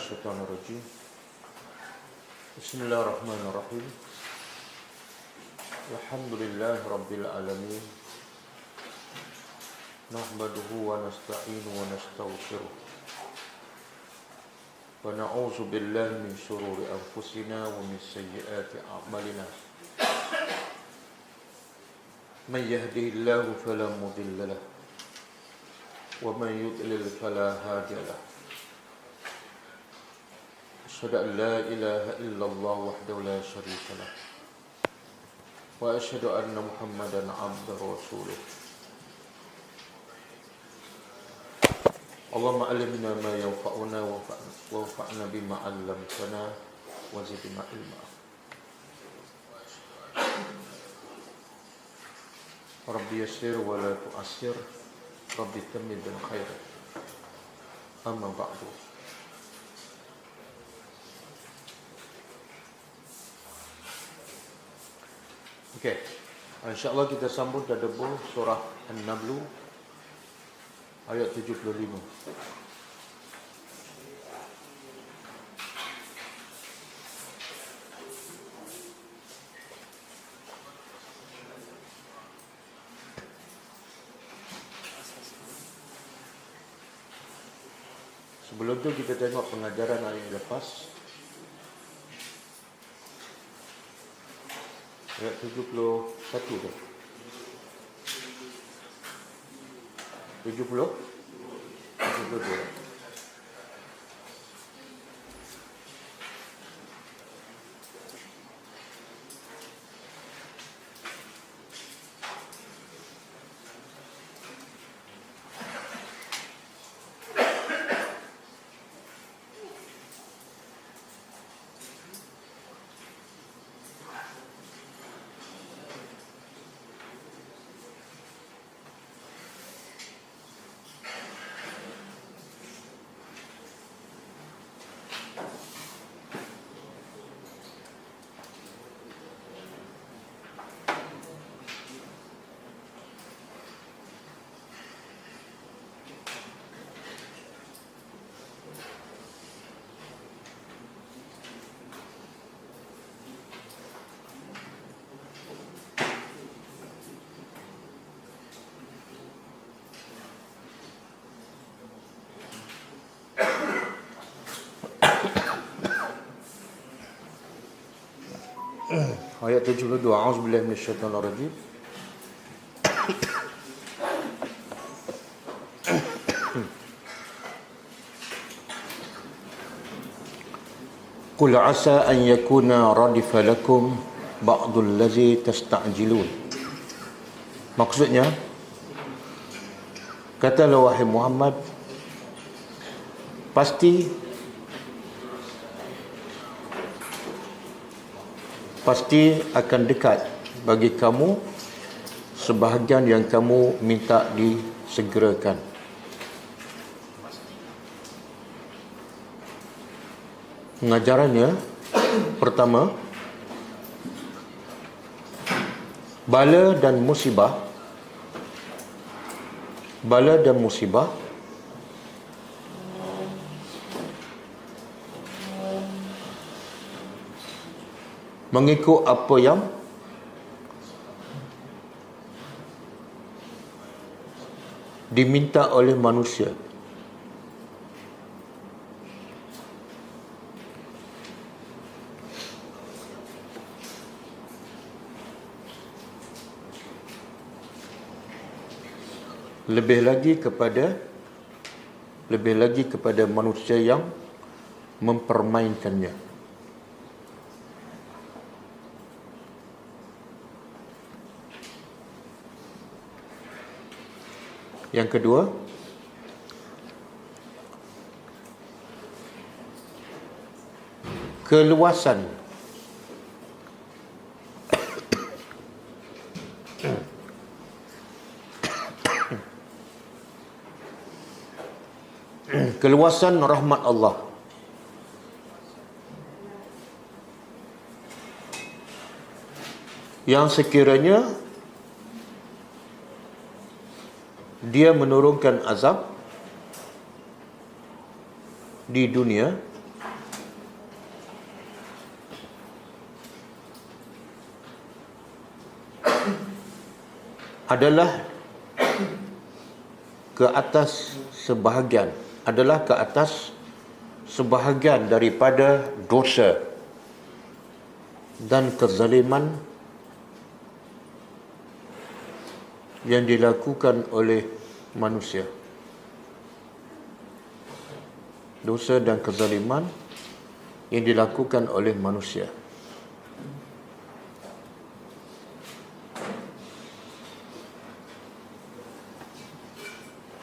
minasyaitonir rajim. Bismillahirrahmanirrahim. Alhamdulillahi rabbil alamin. Nahmaduhu wa nasta'inu wa nastaghfiruh. Wa na'udzu billahi min shururi anfusina wa min sayyiati a'malina. Man yahdihillahu fala mudilla lahu wa man yudlil fala hadiya lahu. Asyhadu an la ilaha illallah wahdahu la syarika lah. Wa asyhadu anna Muhammadan abduhu wa rasuluh. Allahumma allimna ma yanfa'una wanfa'na bima 'allamtana wa zidna ilma. Rabbi yassir wa la tu'assir. Rabbi tammim bil khair. Amma ba'du. Okey. InsyaAllah kita sambung tadabbur surah An-Naml ayat 75. Sebelum tu kita tengok pengajaran hari yang lepas. Ayat 71 tu. 72. Ayat 72. A'udzubillahi minasyaitonir rajim. Qul 'asa an yakuna radifa lakum ba'dul ladzi tasta'jilun. Maksudnya, katalah wahai Muhammad, pasti akan dekat bagi kamu sebahagian yang kamu minta disegerakan. Pengajarannya pertama, bala dan musibah mengikut apa yang diminta oleh manusia. Lebih lagi kepada manusia yang mempermainkannya. Yang kedua, keluasan rahmat Allah. Yang sekiranya dia menurunkan azab di dunia adalah ke atas sebahagian, daripada dosa dan kezaliman yang dilakukan oleh manusia. Dosa dan kezaliman yang dilakukan oleh manusia.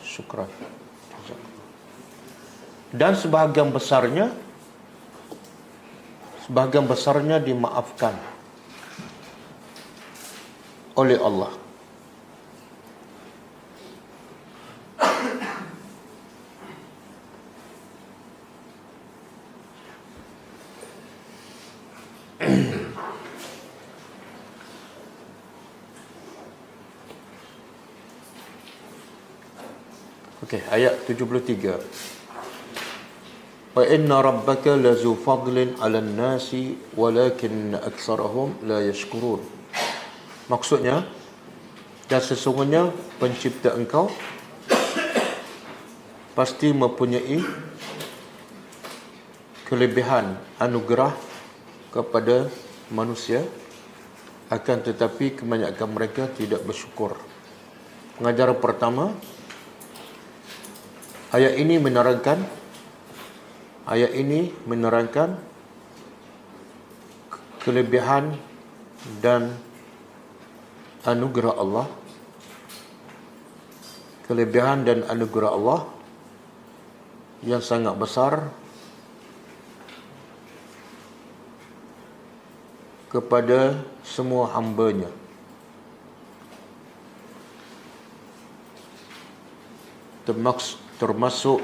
Syukran. Dan sebahagian besarnya dimaafkan oleh Allah. Okey, ayat 73. Wa inna rabbaka lazu fadlin 'alan nasi walakin aktsarahum la yashkurun. Maksudnya, dan sesungguhnya pencipta engkau pasti mempunyai kelebihan anugerah kepada manusia, akan tetapi kebanyakan mereka tidak bersyukur. Pengajaran pertama, ayat ini menerangkan kelebihan dan anugerah Allah. Kelebihan dan anugerah Allah yang sangat besar kepada semua hamba-Nya. Termasuk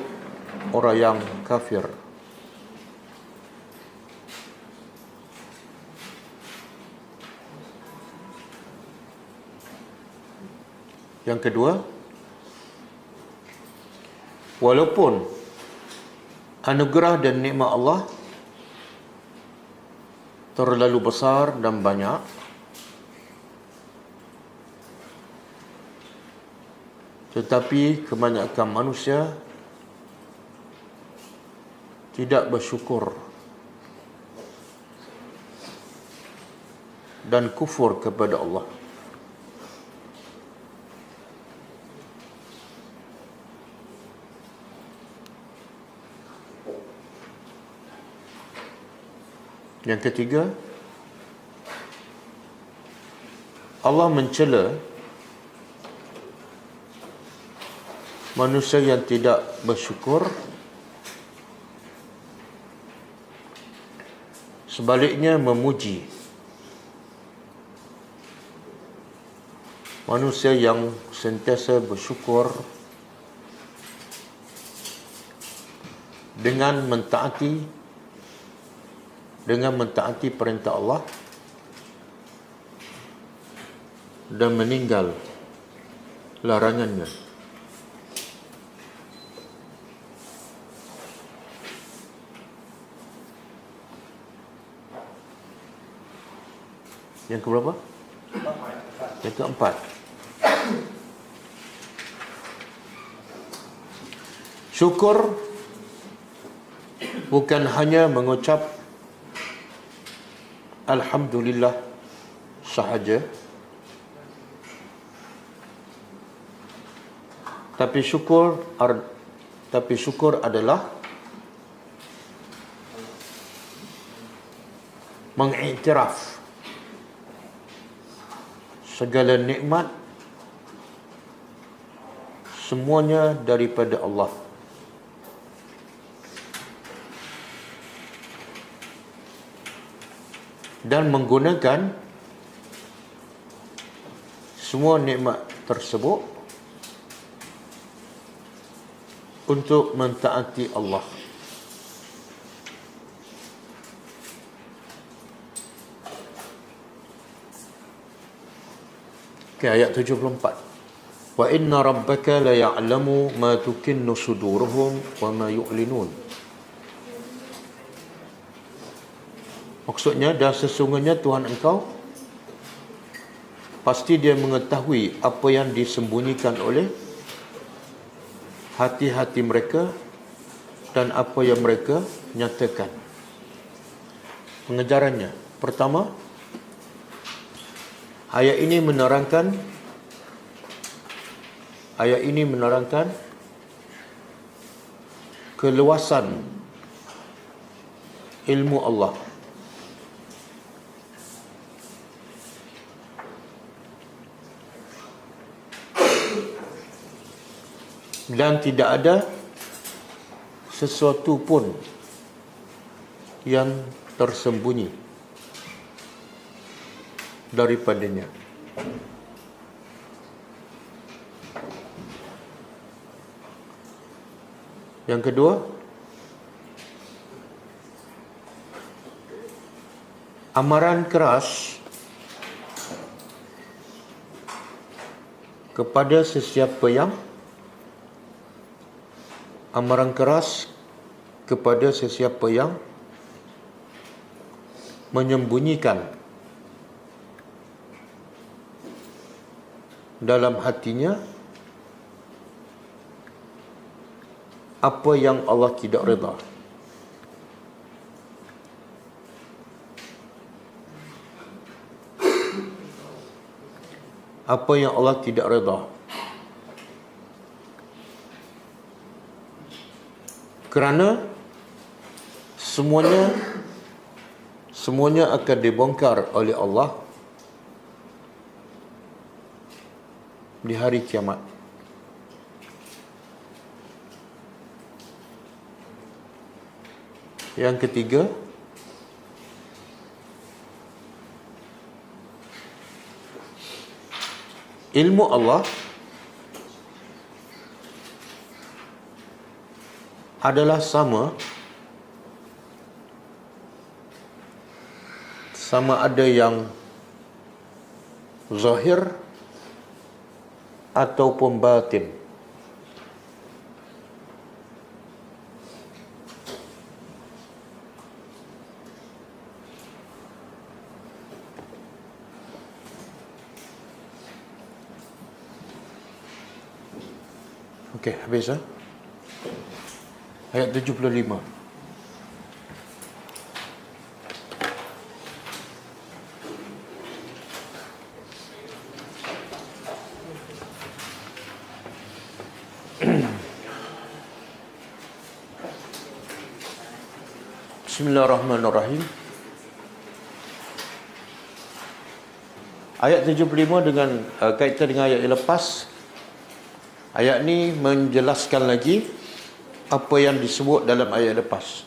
orang yang kafir. Yang kedua, walaupun anugerah dan nikmat Allah terlalu besar dan banyak, tetapi kebanyakan manusia tidak bersyukur dan kufur kepada Allah. Yang ketiga, Allah mencela manusia yang tidak bersyukur. Sebaliknya memuji manusia yang sentiasa bersyukur dengan mentaati perintah Allah dan meninggal larangannya. Yang keberapa? Yang keempat. Syukur bukan hanya mengucap Alhamdulillah sahaja, tapi syukur adalah mengiktiraf segala nikmat semuanya daripada Allah. Dan menggunakan semua nikmat tersebut untuk mentaati Allah. Ayat 74. Wa inna rabbaka la ya'lamu ma tukinnu suduruhum wa ma yu'linun. Maksudnya, dan sesungguhnya Tuhan engkau pasti dia mengetahui apa yang disembunyikan oleh hati-hati mereka dan apa yang mereka nyatakan. Pengejarannya, pertama, ayat ini menerangkan keluasan ilmu Allah. Dan tidak ada sesuatu pun yang tersembunyi daripadanya. Yang kedua, amaran keras kepada sesiapa yang menyembunyikan dalam hatinya apa yang Allah tidak redha. Apa yang Allah tidak redha. Kerana semuanya akan dibongkar oleh Allah di hari kiamat. Yang ketiga, ilmu Allah adalah sama ada yang zahir ataupun batin. Okey, habis ah. Ayat 75. Bismillahirrahmanirrahim. Ayat 75 dengan kaitan dengan ayat yang lepas. Ayat ni menjelaskan lagi apa yang disebut dalam ayat lepas.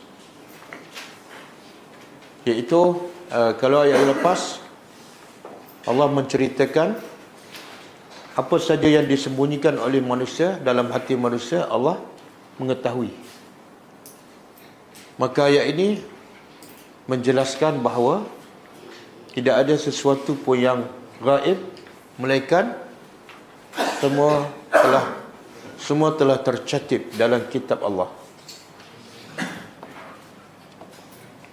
Iaitu kalau ayat lepas Allah menceritakan apa saja yang disembunyikan oleh manusia dalam hati manusia, Allah mengetahui. Maka ayat ini menjelaskan bahawa tidak ada sesuatu pun yang gaib, melainkan semua telah tercatib dalam kitab Allah.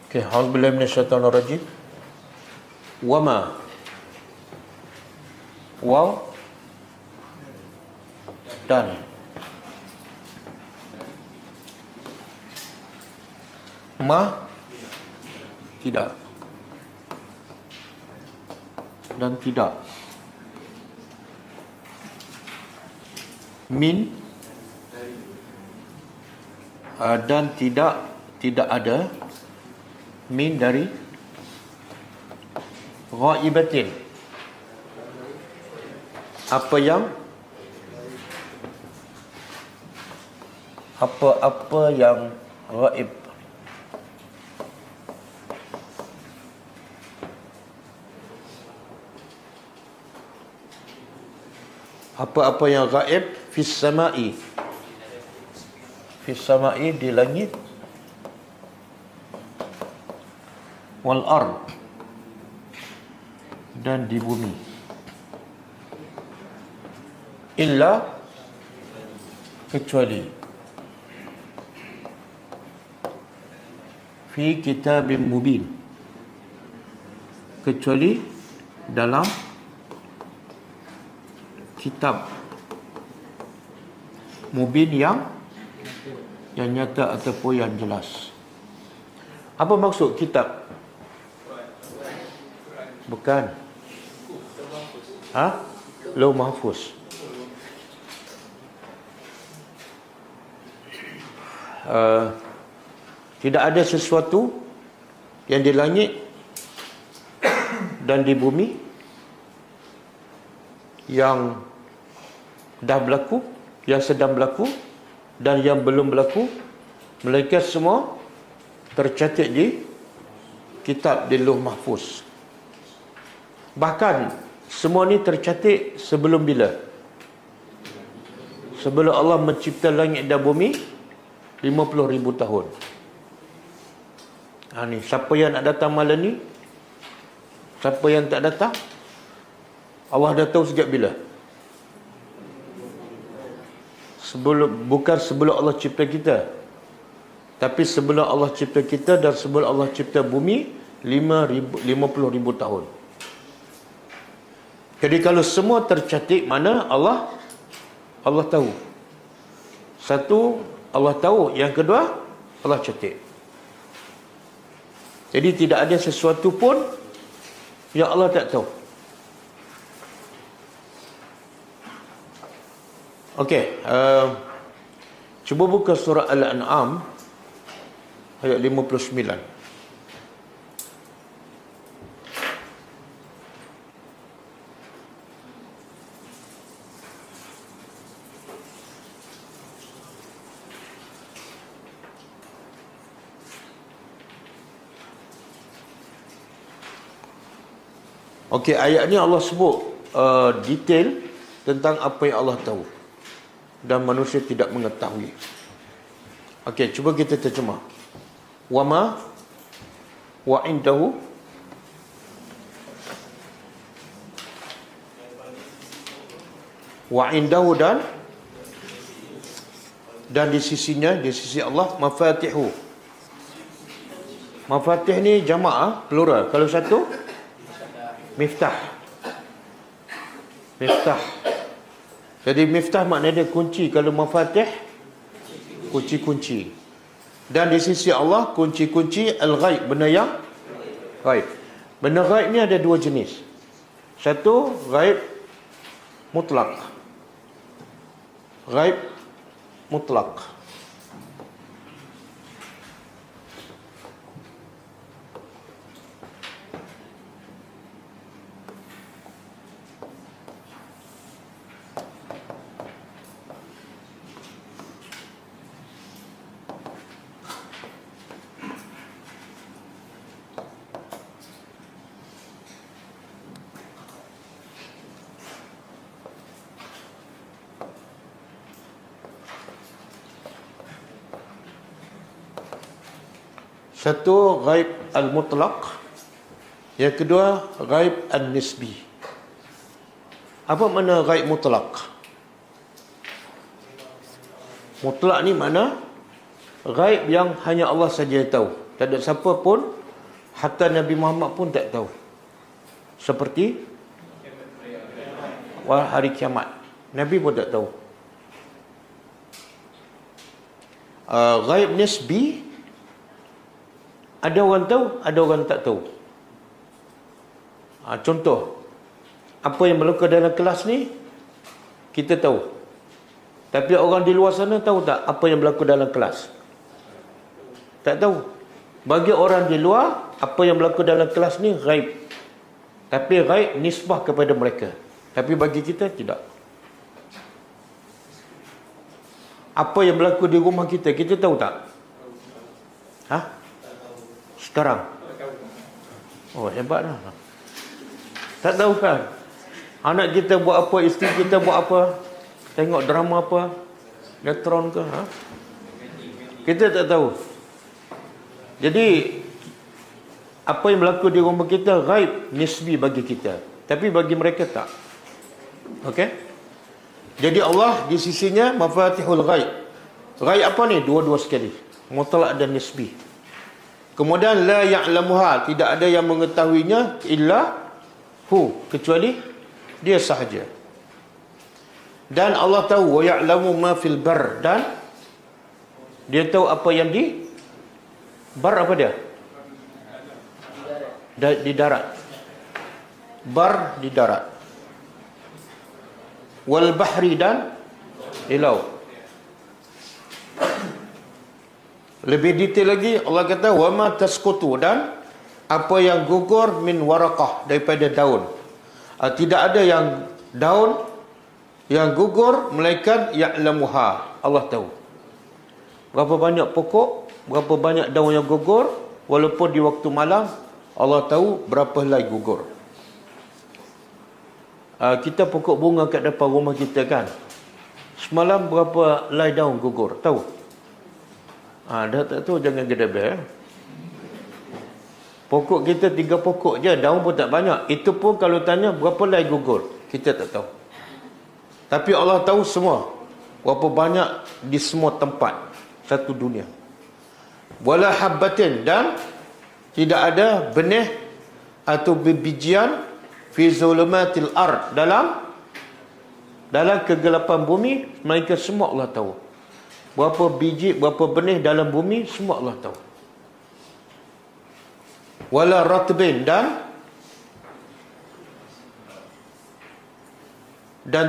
Okey, a'udzubillahi minasyaitonir rajim. Wama, waw dan ma tidak dan tidak, min dan tidak ada, min dari, ghaibatin apa yang ghaib. Apa-apa yang gaib fis sama'i di langit, wal ard dan di bumi, illa kecuali fi kitabim mubin, kecuali dalam kitab mubin yang nyata ataupun yang jelas. Apa maksud kitab? Bukan. Lauh Mahfuz. Tidak ada sesuatu yang di langit dan di bumi yang dah berlaku, yang sedang berlaku dan yang belum berlaku, melainkan semua tercatat di kitab di Lauh Mahfuz. Bahkan semua ni tercatat sebelum bila? Sebelum Allah mencipta langit dan bumi 50,000 tahun. Ni siapa yang nak datang malam ni, siapa yang tak datang, Allah dah tahu sejak bila. Bukan sebelum Allah cipta kita, tapi sebelum Allah cipta kita dan sebelum Allah cipta bumi 50,000 tahun. Jadi kalau semua tercatat, mana Allah tahu. Satu, Allah tahu. Yang kedua, Allah catat. Jadi tidak ada sesuatu pun yang Allah tak tahu. Okey, cuba buka surah Al-An'am ayat 59. Okey, ayat ni Allah sebut detail tentang apa yang Allah tahu dan manusia tidak mengetahui. Okey, cuba kita terjemah. Wama wa indahu dan di sisinya, di sisi Allah, mafatihu. Mafatih ni jamaah, plural. Kalau satu, miftah. Jadi miftah maknanya kunci. Kalau mafatih, kunci-kunci. Dan di sisi Allah, kunci-kunci al-ghaib, benda yang ghaib. Benda ghaib ni ada dua jenis. Satu, ghaib mutlak. Ghaib mutlak. Satu, ghaib al-mutlaq. Yang kedua, ghaib al-nisbi. Apa makna ghaib mutlaq? Mutlak ni mana? Ghaib yang hanya Allah saja tahu. Tak ada siapa pun, hatta Nabi Muhammad pun tak tahu. Seperti hari kiamat, Nabi pun tak tahu. Ghaib nisbi, ada orang tahu, ada orang tak tahu. Contoh, apa yang berlaku dalam kelas ni, kita tahu. Tapi orang di luar sana tahu tak apa yang berlaku dalam kelas? Tak tahu. Bagi orang di luar, apa yang berlaku dalam kelas ni ghaib. Tapi ghaib nisbah kepada mereka. Tapi bagi kita, tidak. Apa yang berlaku di rumah kita, kita tahu tak? Sekarang? Oh, hebat lah. Tak tahu kan? Anak kita buat apa, isteri kita buat apa, tengok drama apa, netron ke? Kita tak tahu. Jadi, apa yang berlaku di rumah kita ghaib nisbi bagi kita. Tapi bagi mereka tak. Okey? Jadi Allah di sisinya mafatihul ghaib. Ghaib apa ni? Dua-dua sekali. Mutlak dan nisbi. Kemudian la ya'lamuha, tidak ada yang mengetahuinya illa hu, kecuali dia sahaja. Dan Allah tahu wa ya'lamu ma fil bar, dan dia tahu apa yang di bar. Apa dia? Di darat. Bar di darat. Wal bahri, dan di laut. Lebih detail lagi Allah kata wa ma tasqutu, dan apa yang gugur min waraqah, daripada daun. Tidak ada yang daun yang gugur melainkan ya'lamuha, Allah tahu. Berapa banyak pokok, berapa banyak daun yang gugur, walaupun di waktu malam, Allah tahu berapa helai gugur. Kita pokok bunga kat depan rumah kita kan, semalam berapa helai daun gugur, tahu? Dah tak tahu, jangan gedebel. Pokok kita 3 pokok je, daun pun tak banyak. Itu pun kalau tanya berapa helai gugur, kita tak tahu. Tapi Allah tahu semua, berapa banyak di semua tempat satu dunia. Wala habbatin, dan tidak ada benih atau bibijian fi zulumatil ard, dalam kegelapan bumi, melainkan semua Allah tahu. Berapa biji, berapa benih dalam bumi, semua Allah tahu. Wala ratbin, dan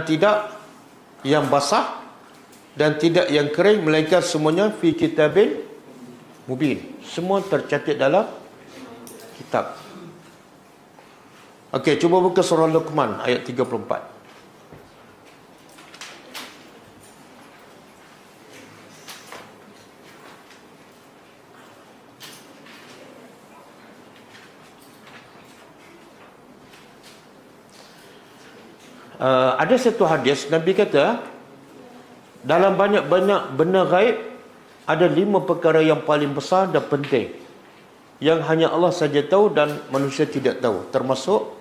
tidak yang basah dan tidak yang kering, melainkan semuanya fi kitabin mubin, semua tercatat dalam kitab. Okey, cuba buka surah Luqman ayat 34. Ada satu hadis Nabi kata, dalam banyak-banyak benda gaib ada 5 perkara yang paling besar dan penting yang hanya Allah saja tahu dan manusia tidak tahu, termasuk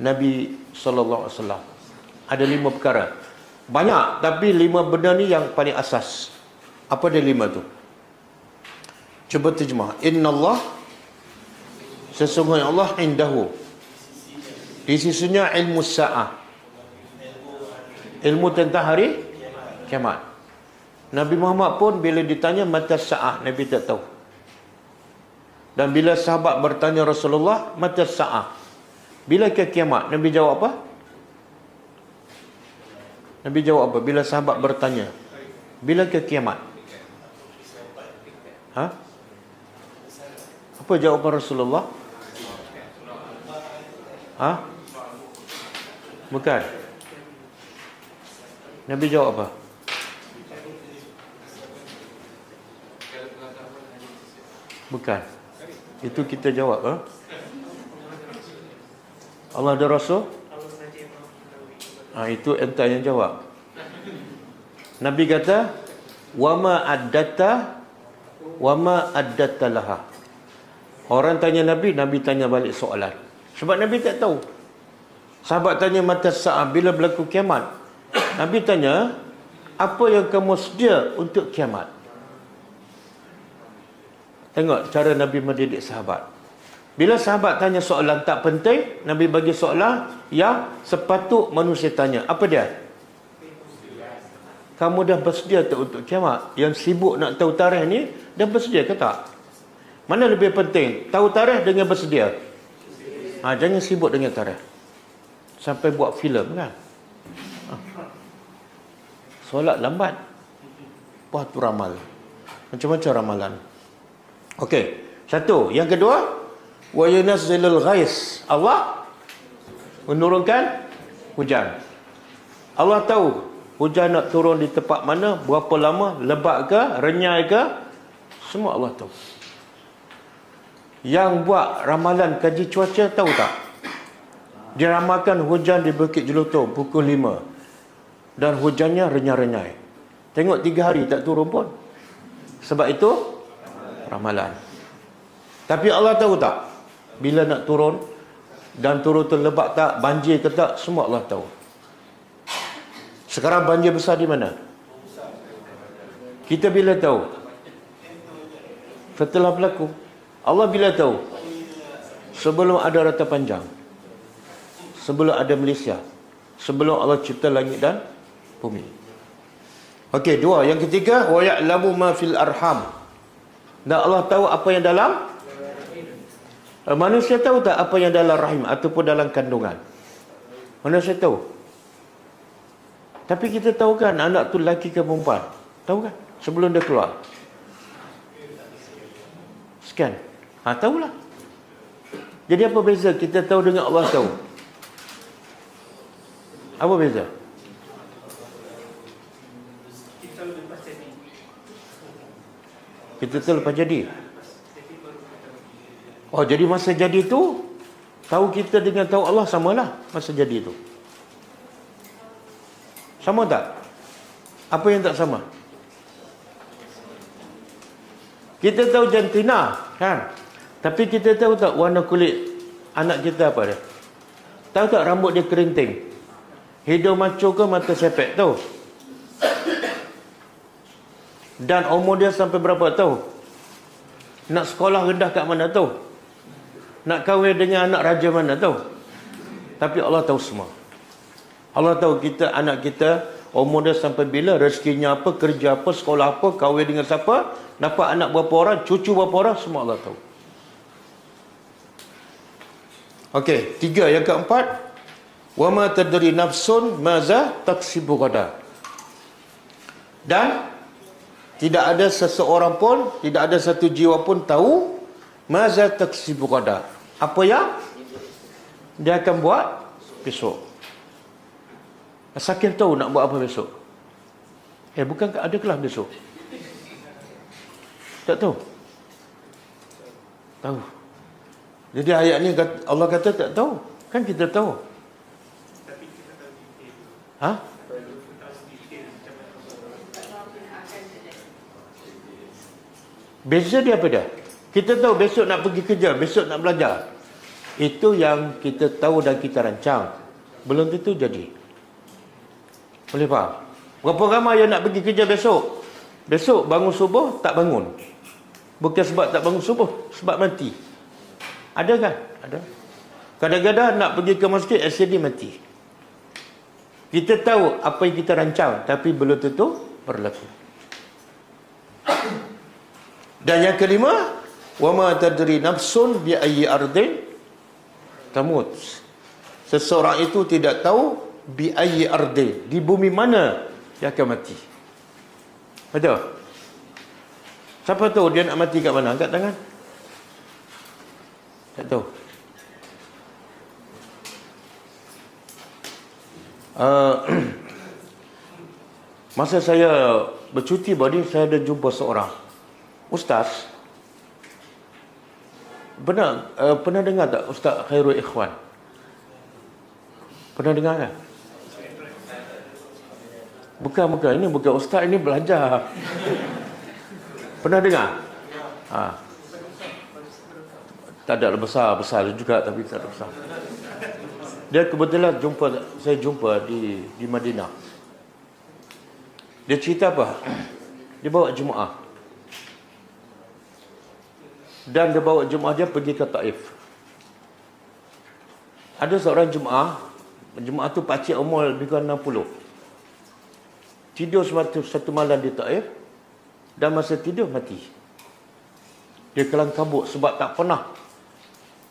Nabi SAW. Ada 5 perkara, banyak, tapi 5 benda ni yang paling asas. Apa dia 5 tu? Cuba terjemah. Inna Allah, sesungguhnya Allah, indahu, di sisinya, ilmu sa'ah, ilmu tentang hari kiamat. Nabi Muhammad pun bila ditanya mata sa'ah, Nabi tak tahu. Dan bila sahabat bertanya Rasulullah, mata sa'ah, bila ke kiamat, Nabi jawab apa? Nabi jawab apa? Bila sahabat bertanya, bila ke kiamat? Apa jawapan Rasulullah? Bukan. Nabi jawab apa? Bukan. Itu kita jawab. Allah ada Rasul? Itu entah yang jawab. Nabi kata, wama addata laha. Orang tanya Nabi, Nabi tanya balik soalan. Sebab Nabi tak tahu. Sahabat tanya mata sa'ah, bila berlaku kiamat. Nabi tanya, apa yang kamu sedia untuk kiamat? Tengok cara Nabi mendidik sahabat. Bila sahabat tanya soalan tak penting, Nabi bagi soalan yang sepatut manusia tanya. Apa dia? Kamu dah bersedia tak untuk kiamat? Yang sibuk nak tahu tarikh ni, dah bersedia ke tak? Mana lebih penting? Tahu tarikh dengan bersedia? Jangan sibuk dengan tarikh sampai buat filem kan? Solat lambat, wah tu ramal. Macam-macam ramalan. Okey, satu. Yang kedua, wa yunazzilul ghais, Allah menurunkan hujan. Allah tahu hujan nak turun di tempat mana, berapa lama, lebat ke, renyai ke, semua Allah tahu. Yang buat ramalan kaji cuaca tahu tak? Diramalkan hujan di Bukit Jelutong pukul 5 dan hujannya renyai-renyai. Tengok 3 hari tak turun pun. Sebab itu ramalan. Tapi Allah tahu tak bila nak turun, dan turun tu lebat tak, banjir ke tak, semua Allah tahu. Sekarang banjir besar di mana? Kita bila tahu? Setelah berlaku. Allah bila tahu? Sebelum ada Rata Panjang, sebelum ada Malaysia, sebelum Allah cipta langit dan bumi. Okey, dua. Yang ketiga, wa ya'lamu ma fil arham. Dan Allah tahu apa yang dalam manusia tahu tak apa yang dalam rahim ataupun dalam kandungan? Manusia tahu. Tapi kita tahu kan anak tu lelaki ke perempuan? Tahu kan? Sebelum dia keluar. Scan. Tahulah. Jadi apa beza kita tahu dengan Allah tahu? Apa beza? Kita tahu lepas jadi. Oh, jadi masa jadi tu tahu kita dengan tahu Allah samalah masa jadi tu. Sama tak? Apa yang tak sama? Kita tahu jantina, kan? Tapi kita tahu tak warna kulit anak kita apa dia? Tahu tak rambut dia kerinting? Hidung macu ke mata sepet? Tahu? Dan umur dia sampai berapa? Tahu? Nak sekolah rendah kat mana? Tahu? Nak kahwin dengan anak raja mana? Tahu? Tapi Allah tahu semua. Allah tahu kita, anak kita umur dia sampai bila, rezekinya apa, kerja apa, sekolah apa, kahwin dengan siapa, dapat anak berapa orang, cucu berapa orang, semua Allah tahu. Okey, tiga. Yang keempat, wa ma tadri nafsun maza taksibu ghadan. Dan tidak ada seseorang pun, tidak ada satu jiwa pun tahu maza taksibu ghadan. Apa yang dia akan buat besok. Sakir tahu nak buat apa besok? Bukan ada kelas besok? Tak tahu? Tahu. Jadi ayat ni Allah kata tak tahu. Kan kita tahu. Beza dia apa dia? Kita tahu besok nak pergi kerja, besok nak belajar. Itu yang kita tahu dan kita rancang. Belum tentu jadi. Boleh faham? Berapa ramai yang nak pergi kerja besok? Besok bangun subuh tak bangun. Bukan sebab tak bangun subuh, sebab mati. Ada kan? Ada. Kadang-kadang nak pergi ke masjid, SCD mati. Kita tahu apa yang kita rancang, tapi belum tentu berlaku. Dan yang kelima, wa ma tadri nafsun bi ayyi ardin tamut. Seseorang itu tidak tahu bi ayyi ardin, di bumi mana dia akan mati. Betul? Siapa tahu dia nak mati kat mana? Angkat tangan. Tak tahu. Masa saya bercuti tadi, saya ada jumpa seorang ustaz. Pernah dengar tak Ustaz Khairul Ikhwan? Pernah dengar kan? Bukan, ini bukan ustaz, ini belajar. Pernah dengar? Tak ada besar juga, tapi tak ada besar. Dia kebetulan saya jumpa di Madinah. Dia cerita apa? Dia bawa jemaah. Dan dia bawa jemaah dia pergi ke Taif. Ada seorang jemaah tu pakcik umur lebih kurang 60. Tidur satu malam di Taif, dan masa tidur mati. Dia kelang kabut sebab tak pernah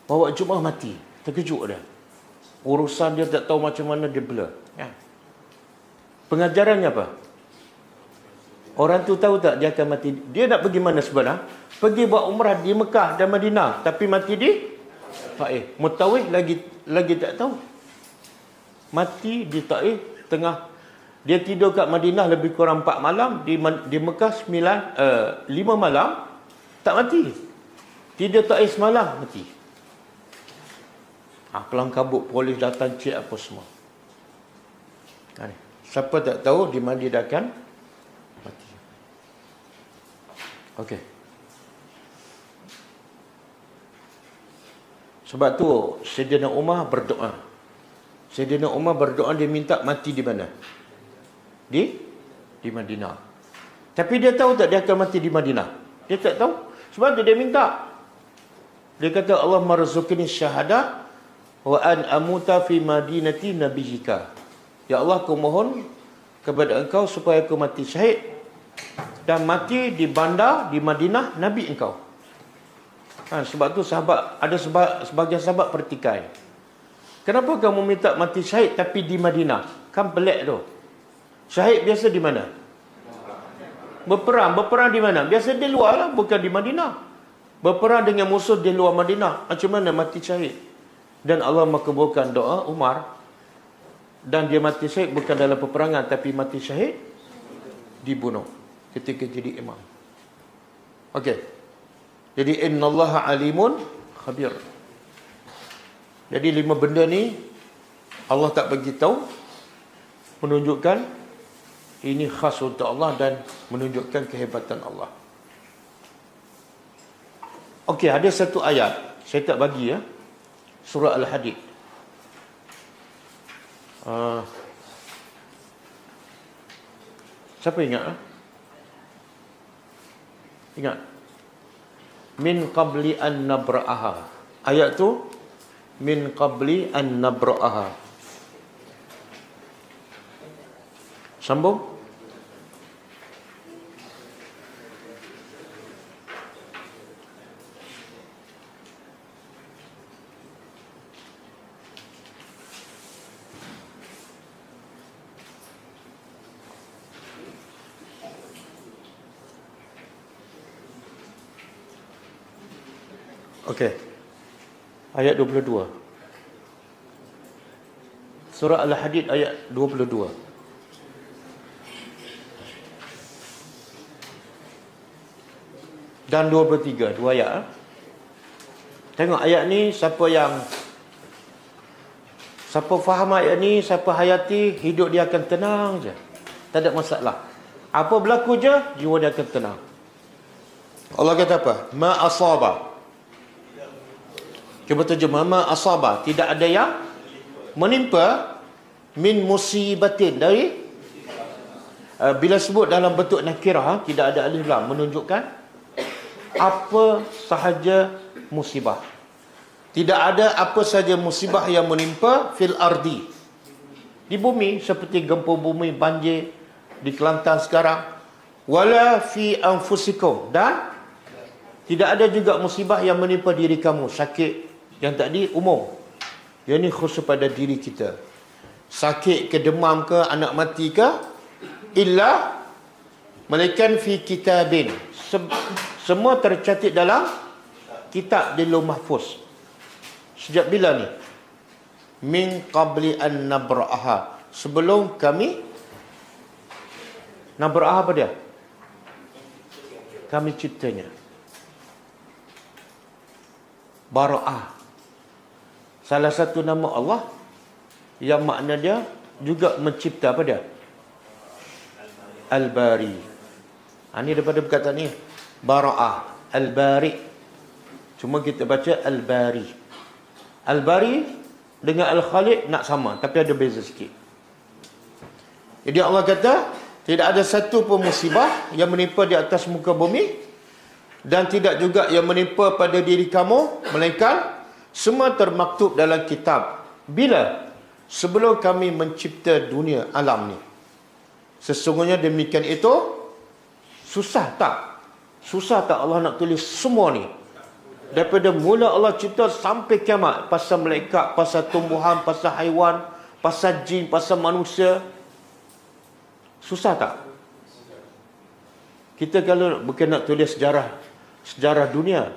bawa jemaah mati. Terkejut dia. Urusan dia tak tahu macam mana, dia blur. Ya. Pengajarannya apa? Orang tu tahu tak dia akan mati? Dia nak pergi mana sebenarnya? Pergi buat umrah di Mekah dan Madinah, tapi mati di Taif. Mutawif lagi tak tahu. Mati di Taif tengah. Dia tidur kat Madinah lebih kurang 4 malam, di Mekah 5 malam, tak mati. Tidur Taif semalam, mati. Kelang kabut, polis datang cek apa semua. Siapa tak tahu di mana dia akan mati. Okey. Sebab tu Sayyidina Umar berdoa. Sayyidina Umar berdoa, dia minta mati di mana? Di Madinah. Tapi dia tahu tak dia akan mati di Madinah? Dia tak tahu. Sebab tu dia minta. Dia kata, Allah marzuqni syahadah wa an amuta fi madinati nabiyika. Ya Allah, aku mohon kepada engkau supaya aku mati syahid dan mati di bandar di Madinah Nabi engkau. Sebab tu sahabat, ada sebagian sahabat pertikai. Kenapa kamu minta mati syahid tapi di Madinah? Kan pelik tu. Syahid biasa di mana? Berperang di mana? Biasa di luar lah, bukan di Madinah. Berperang dengan musuh di luar Madinah. Macam mana mati syahid? Dan Allah makbulkan doa Umar. Dan dia mati syahid bukan dalam peperangan, tapi mati syahid dibunuh ketika jadi imam. Okey. Jadi innallaha alimun khabir. Jadi 5 benda ni Allah tak bagi tahu, menunjukkan ini khas untuk Allah dan menunjukkan kehebatan Allah. Okey, ada satu ayat saya tak bagi ya. Surah Al-Hadid. Siapa ingat? Ingat? Min qabli an nabra'aha. Ayat tu min qabli an nabra'aha. Sambung. Okey. Ayat 22. Surah Al-Hadid ayat 22. Dan 23, 2 ayat. Tengok ayat ni, siapa faham ayat ni, siapa hayati, hidup dia akan tenang je. Tak ada masalah. Apa berlaku je, jiwa dia akan tenang. Allah kata apa? Ma asaba. Cuba terjemah, ma asaba, tidak ada yang menimpa min musibatin, dari bila sebut dalam bentuk nakirah, tidak ada alif lam, menunjukkan apa sahaja musibah. Tidak ada apa sahaja musibah yang menimpa fil ardi, di bumi, seperti gempa bumi, banjir di Kelantan sekarang, wala fi anfusikum, dan tidak ada juga musibah yang menimpa diri kamu. Sakit yang tadi umum, yang ni khusus pada diri kita. Sakit ke, demam ke, anak mati ke, illa malaikan fi kitabin, semua tercatat dalam kitab di Lauh Mahfuz. Sejak bila ni? Min qabli an nabra'aha, sebelum kami nabra'aha apa dia? Kami ciptanya. Bara'ah, salah satu nama Allah yang makna dia juga mencipta apa dia? Al-Bari. Ini daripada perkataan ni, Bara'ah, Al-Bari. Cuma kita baca Al-Bari. Al-Bari dengan Al-Khaliq nak sama, tapi ada beza sikit. Jadi Allah kata, tidak ada satu pun musibah yang menimpa di atas muka bumi, dan tidak juga yang menimpa pada diri kamu, melainkan semua termaktub dalam kitab. Bila? Sebelum kami mencipta dunia alam ni. Sesungguhnya demikian itu. Susah tak? Susah tak Allah nak tulis semua ni? Daripada mula Allah cipta sampai kiamat. Pasal malaikat, pasal tumbuhan, pasal haiwan, pasal jin, pasal manusia. Susah tak? Kita kalau bukan nak tulis sejarah dunia,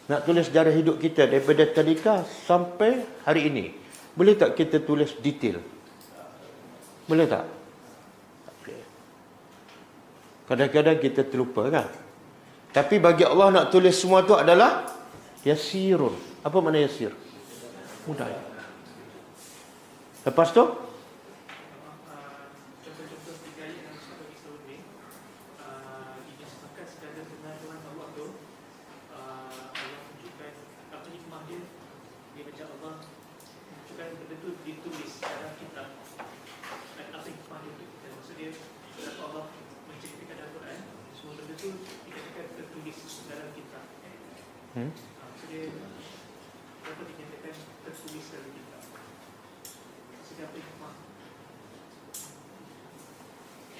nak tulis sejarah hidup kita daripada tadika sampai hari ini, boleh tak kita tulis detail? Boleh tak? Kadang-kadang kita terlupa kan. Tapi bagi Allah nak tulis semua tu adalah yasirun. Apa makna yasir? Mudah. Lepas tu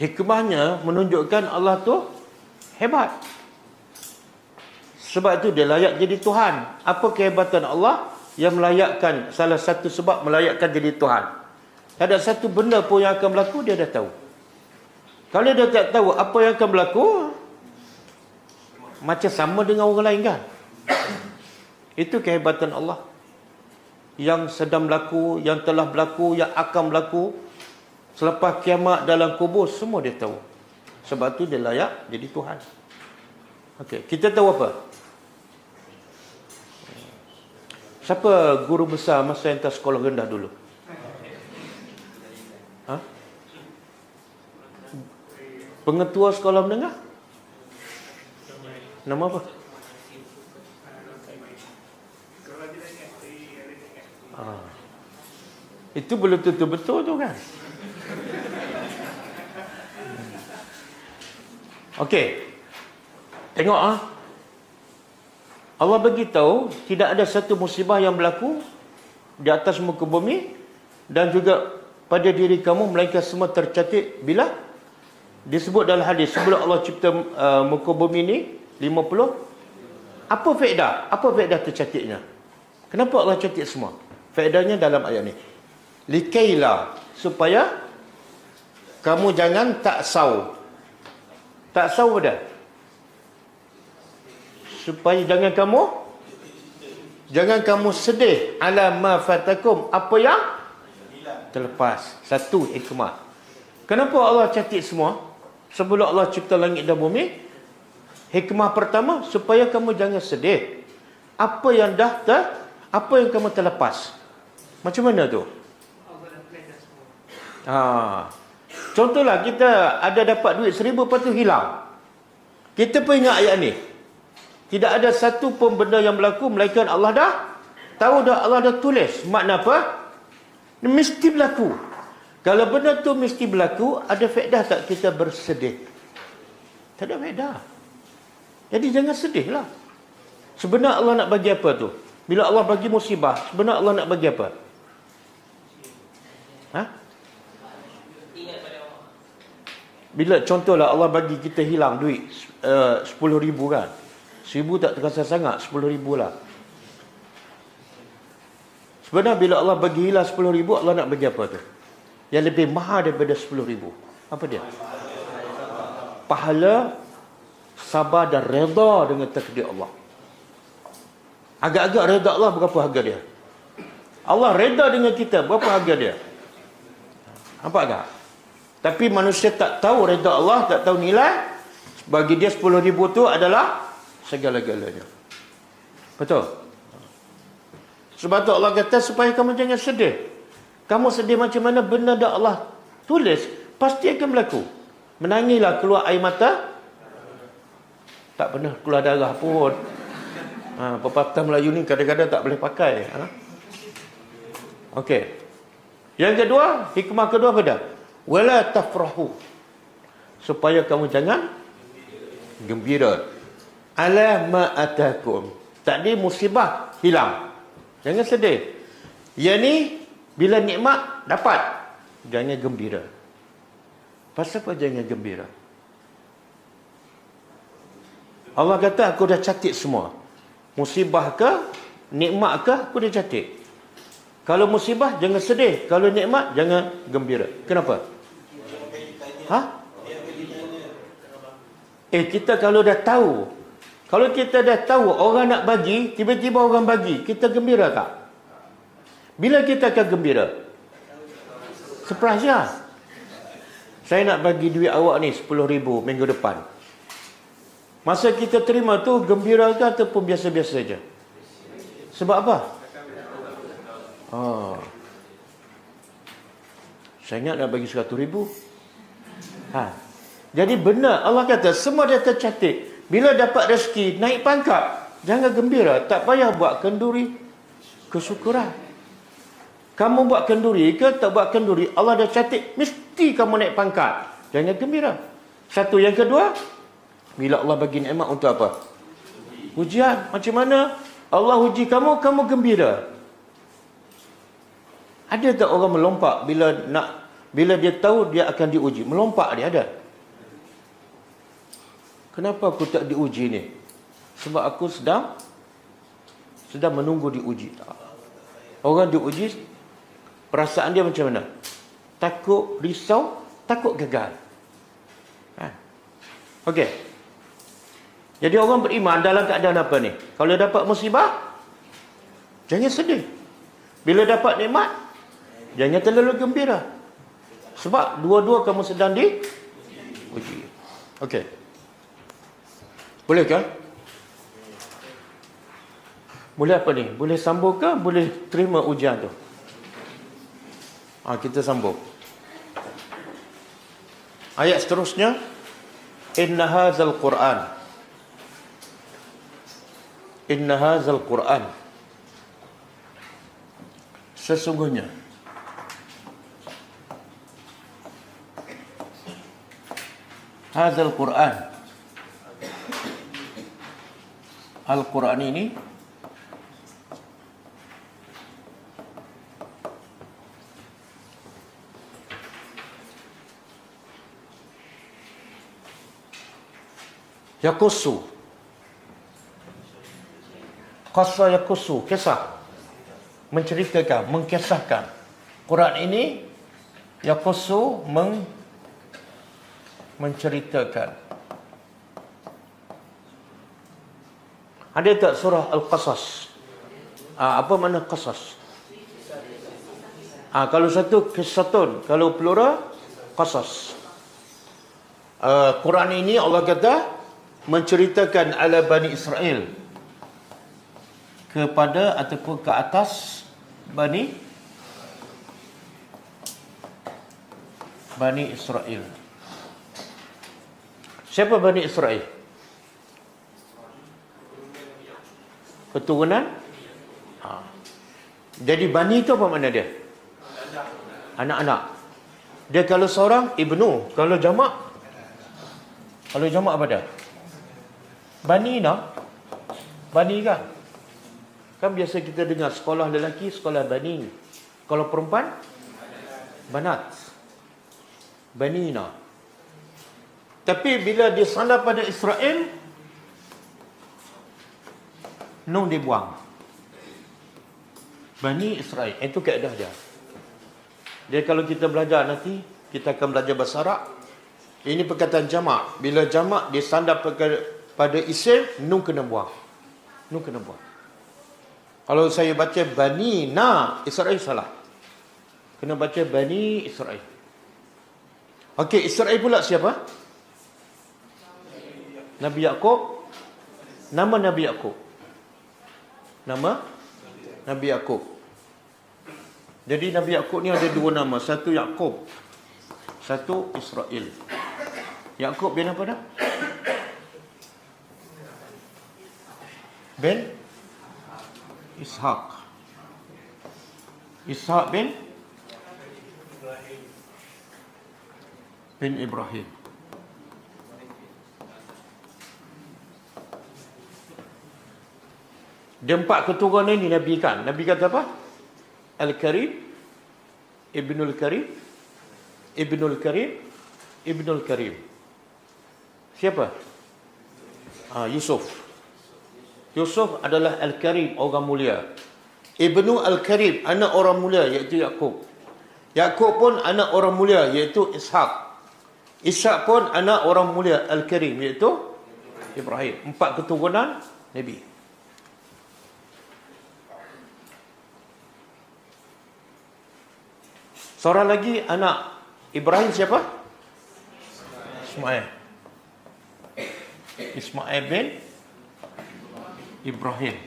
Hikmahnya menunjukkan Allah tu hebat. Sebab itu dia layak jadi Tuhan. Apa kehebatan Allah yang melayakkan, salah satu sebab melayakkan jadi Tuhan? Tak ada satu benda pun yang akan berlaku dia dah tahu. Kalau dia tak tahu apa yang akan berlaku, macam sama dengan orang lain kan? Itu kehebatan Allah. Yang sedang berlaku, yang telah berlaku, yang akan berlaku, selepas kiamat, dalam kubur, semua dia tahu. Sebab tu dia layak jadi Tuhan. Okey, kita tahu apa? Siapa guru besar masa hantar sekolah rendah dulu? Ha? Pengetua sekolah menengah? Nama apa? Itu belum tentu betul tu kan? Okey. Tengok Allah bagi tahu tidak ada satu musibah yang berlaku di atas muka bumi dan juga pada diri kamu melainkan semua tercatat bila disebut dalam hadis sebelum Allah cipta muka bumi ni 50. Apa faedah? Apa faedah tercatatnya? Kenapa Allah catat semua? Faedahnya dalam ayat ni. Likaila, supaya kamu jangan taksau. Taksau dah. Supaya jangan kamu sedih ala ma fatakum, apa yang terlepas. Satu hikmah. Kenapa Allah catat semua sebelum Allah cipta langit dan bumi? Hikmah pertama, supaya kamu jangan sedih apa yang apa yang kamu terlepas. Macam mana tu? Contohlah kita ada dapat duit 1,000 lepas tu hilang. Kita pun ingat ayat ni. Tidak ada satu pun benda yang berlaku melainkan Allah dah tahu dah, Allah dah tulis. Makna apa? Mesti berlaku. Kalau benda tu mesti berlaku, ada faedah tak kita bersedih? Tak ada faedah. Jadi jangan sedihlah. Sebenarnya Allah nak bagi apa tu? Bila Allah bagi musibah, sebenarnya Allah nak bagi apa? Bila contohlah Allah bagi kita hilang duit 10,000 kan, 1,000 tak terasa sangat, 10,000 lah. Sebenarnya bila Allah bagi hilang 10,000, Allah nak bagi apa tu? Yang lebih mahal daripada 10,000. Apa dia? Pahala, sabar dan redha dengan takdir Allah. Agak-agak redha Allah, berapa harga dia? Allah redha dengan kita, berapa harga dia? Nampak tak? Tapi manusia tak tahu redha Allah, tak tahu nilai. Bagi dia 10,000 tu adalah segala-galanya. Betul? Sebab tu Allah kata supaya kamu jangan sedih. Kamu sedih macam mana benda dah Allah tulis, pasti akan berlaku. Menangislah, keluar air mata, tak pernah keluar darah pun. Pepatah Melayu ni kadang-kadang tak boleh pakai. Okey. Yang kedua, hikmah kedua apa dah? Wala tafrahu, supaya kamu jangan gembira ala ma atakum. Tadi musibah hilang, jangan sedih. Yang ni bila nikmat dapat, jangan gembira. Pasal apa jangan gembira? Allah kata aku dah catat semua. Musibah ke, nikmat ke, aku dah catat. Kalau musibah jangan sedih, kalau nikmat jangan gembira. Kenapa? Kita kalau dah tahu, kalau kita dah tahu orang nak bagi, tiba-tiba orang bagi, kita gembira tak? Bila kita akan gembira? Surprise lah. Saya nak bagi duit awak ni 10,000 minggu depan. Masa kita terima tu, gembira ke ataupun biasa-biasa saja? Sebab apa? Saya ingat nak bagi 100,000. Jadi benar Allah kata semua dah tercatat. Bila dapat rezeki, naik pangkat, jangan gembira. Tak payah buat kenduri kesyukuran. Kamu buat kenduri ke tak buat kenduri, Allah dah catat mesti kamu naik pangkat. Jangan gembira. Satu. Yang kedua, bila Allah bagi nikmat untuk apa? Ujian. Macam mana Allah uji kamu, kamu gembira? Ada tak orang melompat bila nak Bila dia tahu dia akan diuji, melompat dia ada. Kenapa aku tak diuji ni? Sebab aku sedang menunggu diuji. Orang diuji, perasaan dia macam mana? Takut, risau, takut gagal. Okey. Jadi orang beriman dalam keadaan apa ni? Kalau dapat musibah, jangan sedih. Bila dapat nikmat, jangan terlalu gembira. Sebab dua-dua kamu sedang diuji. Okey. Boleh ke? Boleh apa ni? Boleh sambung ke? Boleh terima ujian tu? Kita sambung. Ayat seterusnya, inna hadzal Qur'an, sesungguhnya hadzal Qur'an, Al-Quran ini yakussu, qassa yakussu, kisah, menceritakan, mengkisahkan. Quran ini yakussu, menceritakan. Ada tak surah Al-Qasas? Apa makna qasas? Kalau satu qissatun, kalau plural qasas. Quran ini Allah kata menceritakan ala Bani Israel, kepada ataupun ke atas Bani Israel. Siapa Bani Israel? Keturunan. Jadi Bani itu apa makna dia? Anak-anak. Dia kalau seorang ibnu, kalau jamak apa dah? Bani nak? Bani kan? Kan biasa kita dengar sekolah lelaki, sekolah bani. Kalau perempuan, banat. Banina. Tapi bila dia sandar pada Israel, nun dibuang. Bani Israel. Itu kaedah dia. Dia kalau kita belajar nanti, kita akan belajar bahasa Arab. Ini perkataan jamak. Bila jamak dia sandar pada isim, nun kena buang. Nun kena buang. Kalau saya baca Bani Na Israel, salah. Kena baca Bani Israel. Okey, Israel pula siapa? Nabi Yaqub. Nama Nabi Yaqub. Nama Nabi Yaqub. Jadi Nabi Yaqub ni ada dua nama. Satu Yaqub, satu Israel. Yaqub bin apa dah? Bin Ishaq. Ishaq bin Ibrahim. Dia empat keturunan ini Nabi kan. Nabi kata apa? Al-Karim, Ibnul Karim, Ibnul Karim, Ibnul Karim. Siapa? Yusuf. Yusuf adalah Al-Karim, orang mulia. Ibnu Al-Karim, anak orang mulia, iaitu Yaqub. Yaqub pun anak orang mulia, iaitu Ishaq. Ishaq pun anak orang mulia, Al-Karim, iaitu Ibrahim. Empat keturunan Nabi. Seorang lagi anak Ibrahim siapa? Ismail. Ismail bin Ibrahim.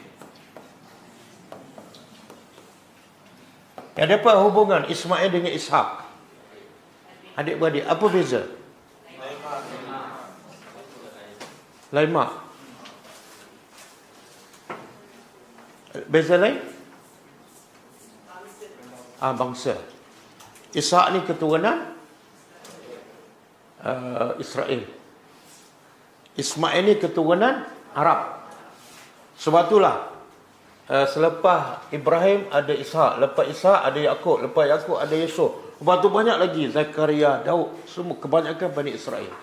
Ada apa hubungan Ismail dengan Ishaq? Adik-beradik, apa beza? Lain mak. Beza lain? Bangsa. Ishaq ni keturunan Israel. Ismail ni keturunan Arab. Sebab itulah Selepas Ibrahim ada Ishak, lepas Ishak ada Yakub, lepas Yakub ada Yusuf. Lepas tu banyak lagi Zakaria, Daud, semua kebanyakan Bani Israel.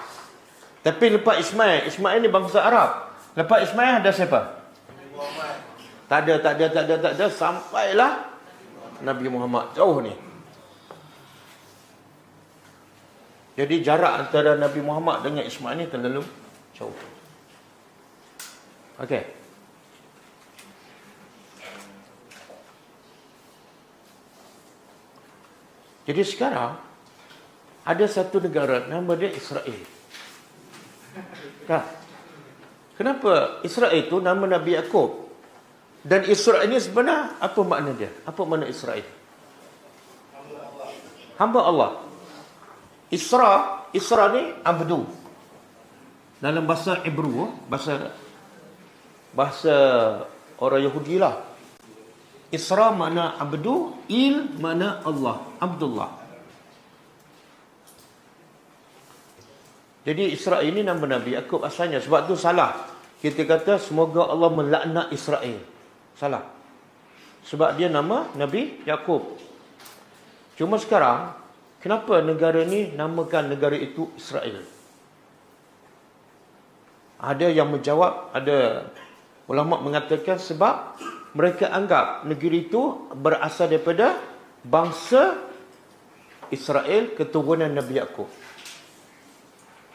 Tapi lepas Ismail, Ismail ni bangsa Arab. Lepas Ismail ada siapa? Tak ada, sampailah Nabi Muhammad. Jauh ni. Jadi jarak antara Nabi Muhammad dengan Ismail ni terlalu jauh. Okey. Jadi sekarang ada satu negara nama dia Israel. Tak? Kenapa Israel itu nama Nabi Yakub? Dan Israel ini sebenarnya apa makna dia? Apa makna Israel? Hamba Allah. Isra ni abdu. Dalam bahasa Hebrew, bahasa orang Yahudi lah. Isra makna abdu, il makna Allah, Abdullah. Jadi Israel ini nama Nabi Yakub asalnya. Sebab tu salah kita kata semoga Allah melaknat Israel. Salah. Sebab dia nama Nabi Yakub. Cuma sekarang, kenapa negara ni namakan negara itu Israel? Ada yang menjawab, ada ulama mengatakan sebab mereka anggap negeri itu berasal daripada bangsa Israel, keturunan Nabi Yakub.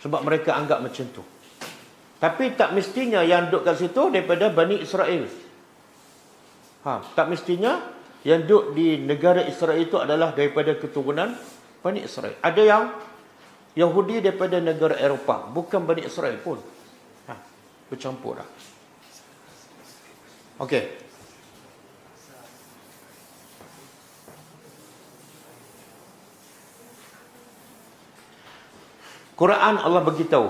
Sebab mereka anggap macam tu. Tapi tak mestinya yang duduk kat situ daripada Bani Israel. Tak mestinya yang duduk di negara Israel itu adalah daripada keturunan Bani Israel. Ada yang Yahudi daripada negara Eropah, bukan Bani Israel pun. Bercampur dah. Okey. Quran Allah beritahu.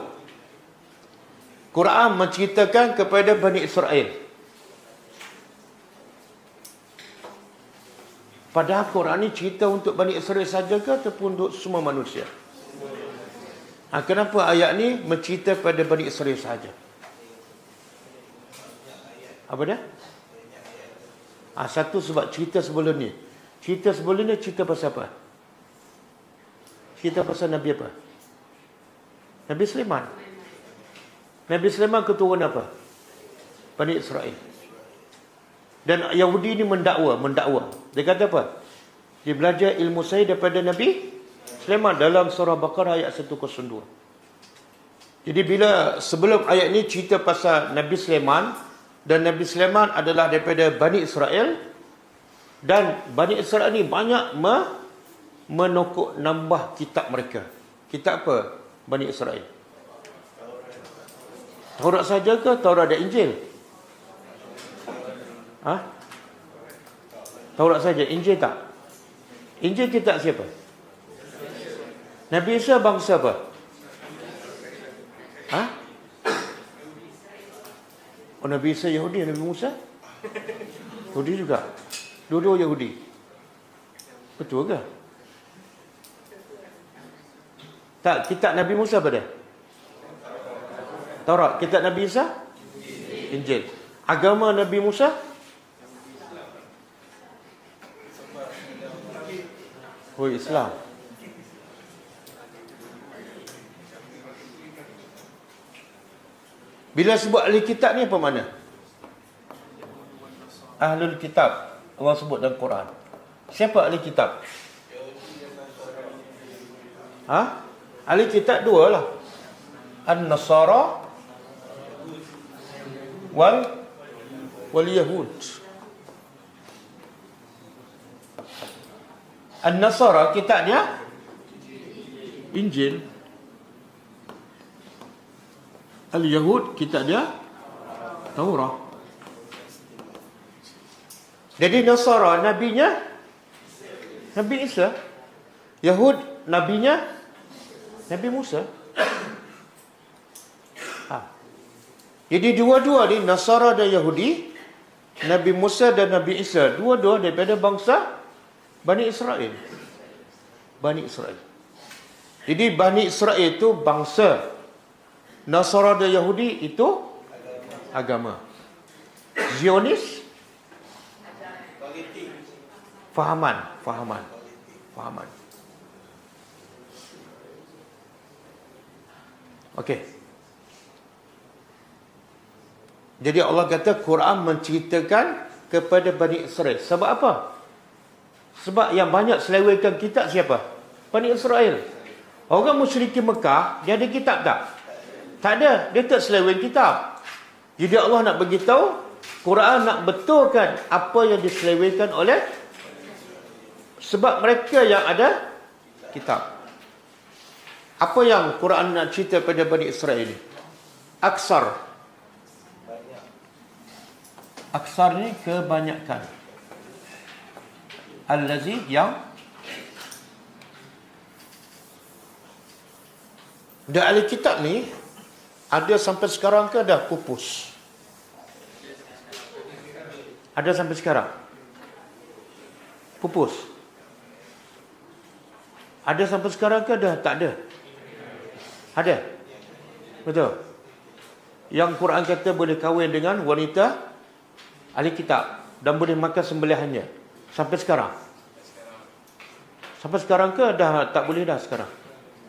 Quran menceritakan kepada Bani Israel. Padahal Quran ni cerita untuk Bani Israel saja ke ataupun untuk semua manusia? Kenapa ayat ni mencerita pada Bani Israel saja? Apa dia? Satu sebab cerita sebelum ni. Cerita sebelum ni cerita pasal apa? Cerita pasal Nabi apa? Nabi Sulaiman. Nabi Sulaiman keturunan apa? Bani Israel. Dan Yahudi ni mendakwa. Dia kata apa? Dia belajar ilmu saya daripada Nabi Sulaiman dalam surah Baqarah ayat 102. Jadi bila sebelum ayat ni cerita pasal Nabi Sulaiman, dan Nabi Sulaiman adalah daripada Bani Israel, dan Bani Israel ni banyak menokok nambah kitab mereka. Kitab apa? Bani Israel. Taurat saja ke Taurat dan Injil? Taurat saja, Injil tak? Injil kitab siapa? Nabi Isa bangsa apa? Oh, Nabi Isa Yahudi, Nabi Musa Yahudi juga. Dua-dua Yahudi. Betul ke? Tak, kitab Nabi Musa apa dia? Taurat. Kitab Nabi Isa? Injil. Agama Nabi Musa? Islam. Bila sebut ahli kitab ni apa makna? Ahlul kitab. Allah sebut dalam Quran. Siapa ahli kitab? Ahli kitab dua lah. An-Nasara wal Yahud. An-Nasara kitabnya Injil. Al-Yahud kitab dia Taurat. Jadi Nasara nabinya Nabi Isa. Yahud nabinya Nabi Musa. Jadi dua-dua ni, Nasara dan Yahudi, Nabi Musa dan Nabi Isa, dua-dua daripada bangsa Bani Israel. Bani Israel. Jadi Bani Israel itu bangsa. Nasara dan Yahudi itu agama. Zionis Fahaman. Okey. Jadi Allah kata Quran menceritakan kepada Bani Israel. Sebab apa? Sebab yang banyak selewengkan kitab siapa? Bani Israel. Orang musyrikin Mekah, dia ada kitab tak? Tak ada. Dia tak seleweng kitab. Jadi Allah nak beritahu, Quran nak betulkan apa yang diselewengkan oleh, sebab mereka yang ada kitab. Apa yang Quran nak cerita pada Bani Israel ini? Aksar ni kebanyakan. Allazi yang dah ahli kitab ni ada sampai sekarang ke dah pupus? Ada sampai sekarang? Pupus? Ada sampai sekarang ke dah tak ada? Ada? Betul? Yang Quran kata boleh kahwin dengan wanita ahli kitab dan boleh makan sembelihannya. Sampai sekarang? Sampai sekarang ke dah tak boleh dah sekarang?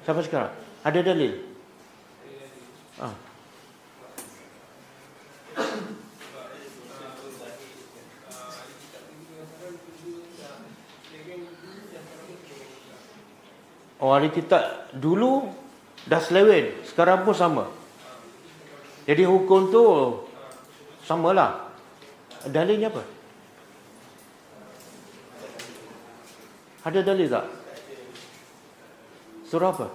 Sampai sekarang? Ada dalil? Oh, ahli kitab dulu dah seleweng, sekarang pun sama. Jadi hukum tu samalah. Dalilnya apa? Ada dalil tak? Surah apa?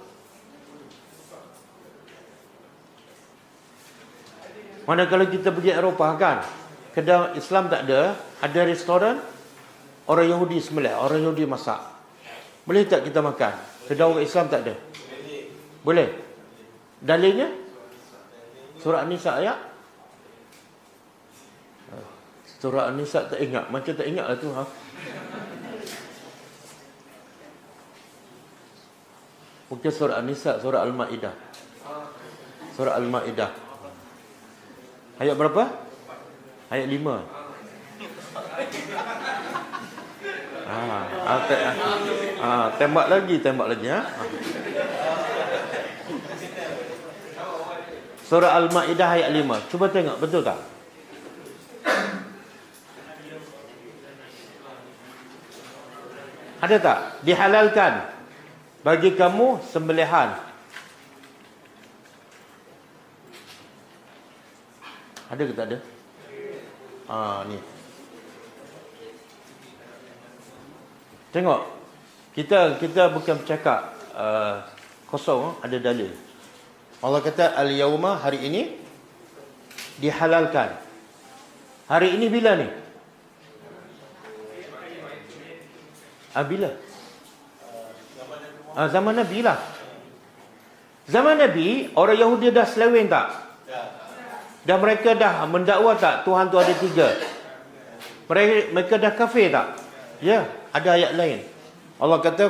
Mana kalau kita pergi Eropah kan, kedai Islam tak ada restoran, orang Yahudi sembelih, orang Yahudi masak. Boleh tak kita makan? Kedai orang Islam tak ada. Boleh. Dalilnya? Surah An-Nisa ayat? Surah An-Nisa tak ingat. Macam tak ingat lah tu. Mungkin surah An-Nisa, surah Al-Ma'idah. Surah Al-Ma'idah. Ayat berapa? Ayat 5. Tembak lagi ha? Surah Al-Ma'idah ayat 5. Cuba tengok, betul tak? Ada tak? Dihalalkan bagi kamu sembelihan. Ada ke tak ada? Ni. Tengok. Kita bukan bercakap kosong, ada dalil. Allah kata al-yauma, hari ini dihalalkan. Hari ini bila ni? Bila? Zaman Nabi lah. Zaman Nabi, orang Yahudi dah seleweng tak? Dan mereka dah mendakwa tak Tuhan tu ada 3? Mereka dah kafir tak? Ya, ada ayat lain. Allah kata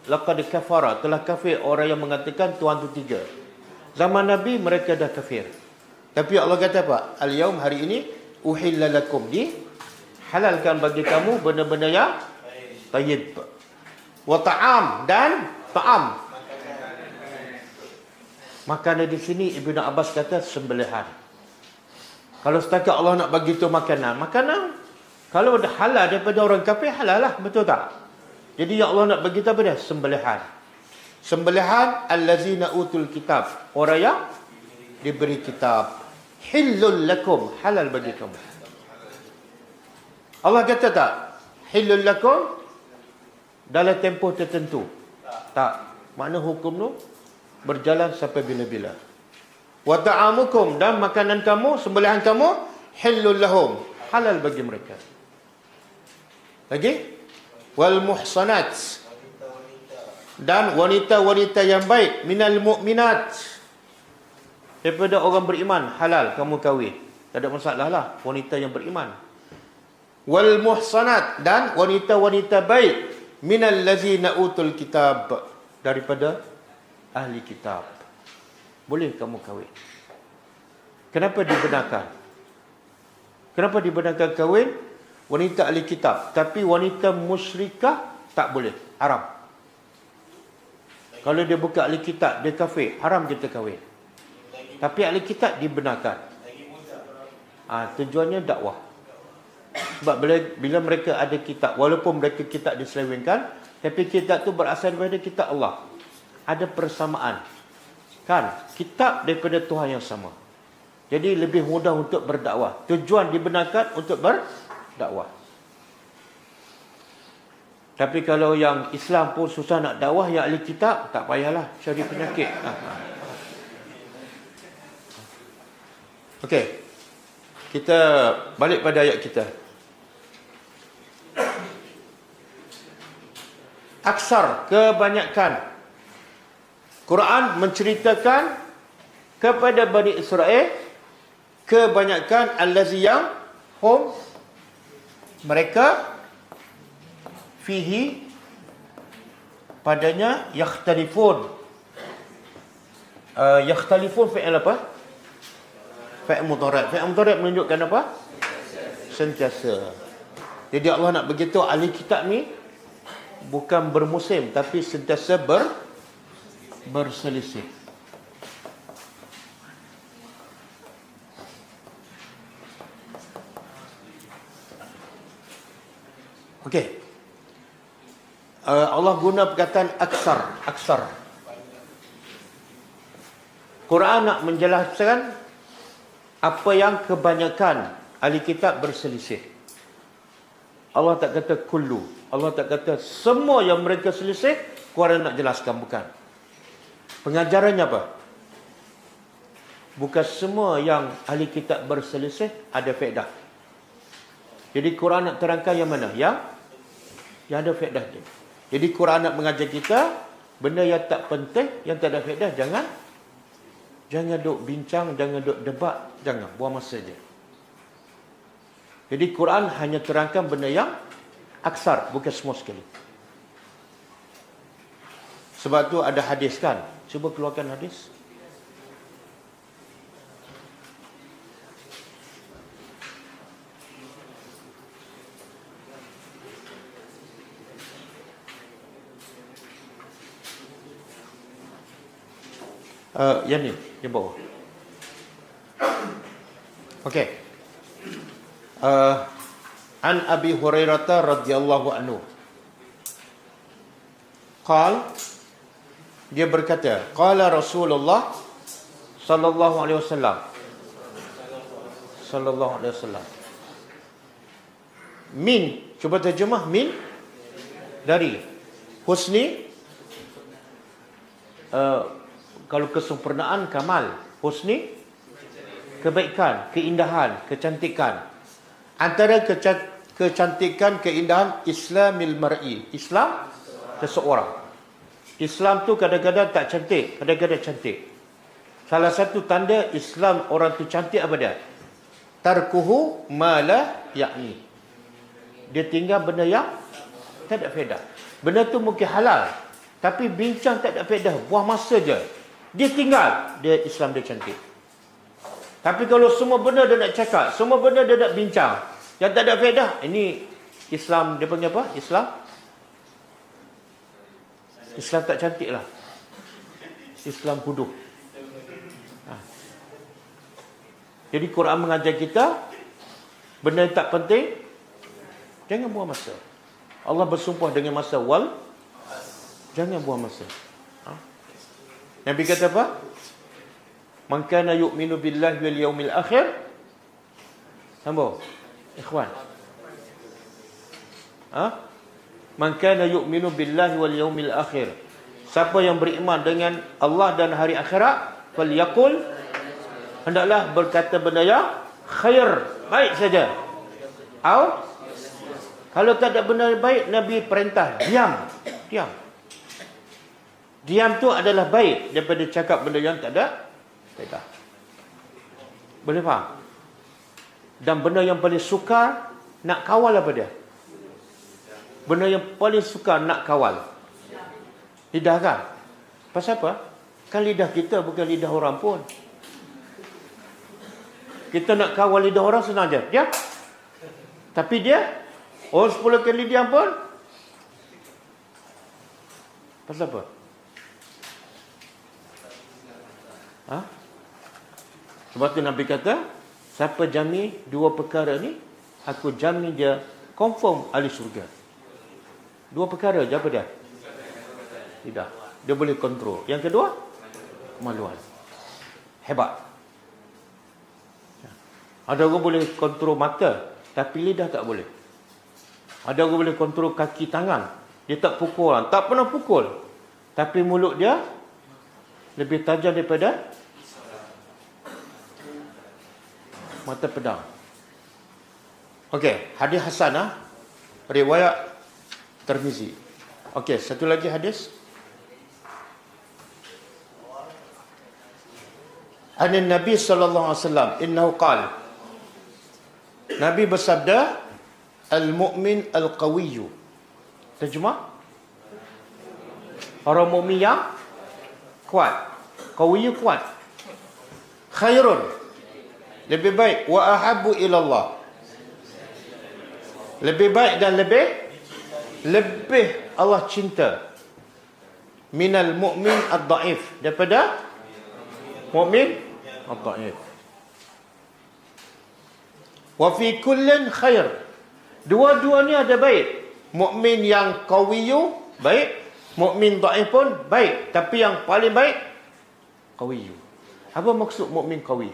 laqad kafara, telah kafir orang yang mengatakan Tuhan tu 3. Zaman Nabi mereka dah kafir. Tapi Allah kata apa? Al-yaum, hari ini, uhilla lakum, dihalalkan bagi kamu benda-benda yang tayyib. Wa ta'am, dan ta'am. Makanan di sini Ibnu Abbas kata sembelihan. Kalau setakat Allah nak bagi tu makanan kalau dah halal daripada orang kafir, halal lah, betul tak? Jadi yang Allah nak bagi tu apa dia? Sembelihan. Sembelihan allazina utul kitab, orang yang diberi kitab. Hillul lakum, halal bagi kamu. Allah kata tak? Hillul lakum dalam tempoh tertentu. Tak. Makna hukum tu berjalan sampai bila-bila. Wa ta'amukum, dan makanan kamu, sembelihan kamu, hillul lahum, halal bagi mereka. Lagi? Wal muhsanat, dan wanita-wanita yang baik, minal mu'minat, daripada orang beriman, halal kamu kahwin. Tak ada masalah lah, wanita yang beriman. Wal muhsanat, dan wanita-wanita baik, minal lazina utul kitab, daripada ahli kitab. Boleh kamu kahwin. Kenapa dibenarkan? Kenapa dibenarkan kahwin? wanita ahli kitab. Tapi wanita musyrikah tak boleh, haram. Kalau dia bukan ahli kitab, dia kafir, haram kita kahwin. Tapi ahli kitab dibenarkan. Tujuannya dakwah. Sebab bila mereka ada kitab, walaupun mereka kitab diselewengkan, tapi kitab tu berasal daripada kitab Allah. Ada persamaan. Kan? Kitab daripada Tuhan yang sama. Jadi lebih mudah untuk berdakwah. Tujuan dibenarkan untuk berdakwah. Tapi kalau yang Islam pun susah nak dakwah, yang ahli kitab, tak payahlah cari penyakit. Okey. Kita balik pada ayat kita. Aksar, kebanyakan. Quran menceritakan kepada Bani Israel, kebanyakan allazi yang hum, mereka fihi, padanya yakhtalifun. Yakhtalifun fi'il apa? Fi'il mudhari'. Fi'il mudhari' menunjukkan apa? Sentiasa. Jadi Allah nak beritahu ahli kitab ni bukan bermusim, tapi sentiasa berselisih. Okey. Allah guna perkataan aksar. Quran nak menjelaskan apa yang kebanyakan ahli kitab berselisih. Allah tak kata kullu. Allah tak kata semua yang mereka selisih. Quran nak jelaskan, bukan. Pengajarannya apa? Bukan semua yang ahli kitab berselisih ada faedah. Jadi Quran nak terangkan yang mana? Yang ada faedah dia. Jadi Quran nak mengajar kita benda yang tak penting, yang tak ada faedah, jangan duk bincang, jangan duk debat, jangan, buang masa je. Jadi Quran hanya terangkan benda yang aksar, bukan semua sekali. Sebab tu ada hadis kan? Cuba keluarkan hadis. Yang ni, di bawah. Okey. An Abi Hurairah radhiyallahu anhu. Dia berkata, qala Rasulullah sallallahu alaihi wasallam. Min, cuba terjemah min, dari. Husni, kalau kesempurnaan, kamal. Husni, kebaikan, keindahan, kecantikan. Antara kecantikan, keindahan, Islamil mar'i, Islam seseorang. Islam tu kadang-kadang tak cantik, kadang-kadang cantik. Salah satu tanda Islam orang tu cantik apa dia? Tarkuhu ma la ya'ni. Dia tinggal benda yang tak ada faedah. Benda tu mungkin halal, tapi bincang tak ada faedah, buang masa je. Dia tinggal, dia Islam dia cantik. Tapi kalau semua benda dia nak cakap, semua benda dia nak bincang, yang tak ada faedah, ini Islam dia panggil apa? Islam tak cantik lah. Islam bodoh. Jadi Quran mengajar kita benda yang tak penting, jangan buang masa. Allah bersumpah dengan masa, jangan buang masa. Nabi kata apa? Man kana yu'minu billahi wal yaumil akhir. Sambung. Ikhwan. Man kana yu'minu billahi wal yaumil akhir. Siapa yang beriman dengan Allah dan hari akhirat, falyaqul, hendaklah berkata benda yang khair, baik saja. Kalau tak ada benda baik, Nabi perintah diam. Diam tu adalah baik daripada cakap benda yang tak ada faedah. Boleh faham? Dan benda yang paling sukar nak kawal apa dia? Benda yang paling sukar nak kawal lidah kan? Pasal apa? Kan lidah kita bukan lidah orang pun. Kita nak kawal lidah orang senang je. Dia. Tapi dia Oh, 10 kali diam pun? Pasal apa? Ha? Sebab tu Nabi kata, siapa jamin dua perkara ni, aku jamin dia confirm ahli syurga. Dua perkara je apa dia? Tidak. Dia boleh kontrol. Yang kedua, kemaluan. Hebat. Ada orang boleh kontrol mata, tapi lidah tak boleh. Ada orang boleh kontrol kaki tangan, dia tak pukul orang, tak pernah pukul, tapi mulut dia lebih tajam daripada mata pedang. Okey, hadis hasan, riwayat Tirmizi. Okey, satu lagi hadis. An-Nabi sallallahu alaihi wasallam innahu qala, Nabi bersabda, al-mu'min al-qawiyyu. Terjemah, orang mukmin yang kuat. Qawiyyu, kuat. Khairun, lebih baik. Wa ahabbu ilallah, lebih baik dan lebih Allah cinta. Minal mu'min ad-da'if, daripada mukmin ad-da'if. Wa fi kullin khair, dua-dua ni ada baik. Mukmin yang qawiyu baik, mukmin dhaif pun baik, tapi yang paling baik qawiyu. Apa maksud mukmin qawi?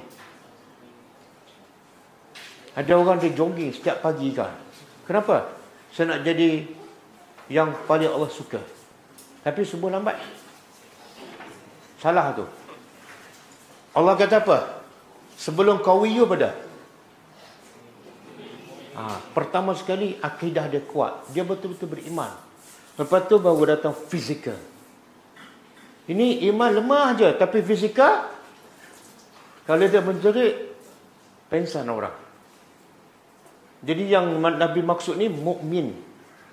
Ada orang dia jogging setiap pagi kan. Kenapa? Saya nak jadi yang paling Allah suka. Tapi subuh lambat. Salah tu. Allah kata apa? Sebelum qawiyu pada pertama sekali akidah dia kuat, dia betul-betul beriman. Lepas tu baru datang fizikal. Ini iman lemah je, tapi fizikal kalau dia menjerit, pengsan orang. Jadi yang Nabi maksud ni mukmin,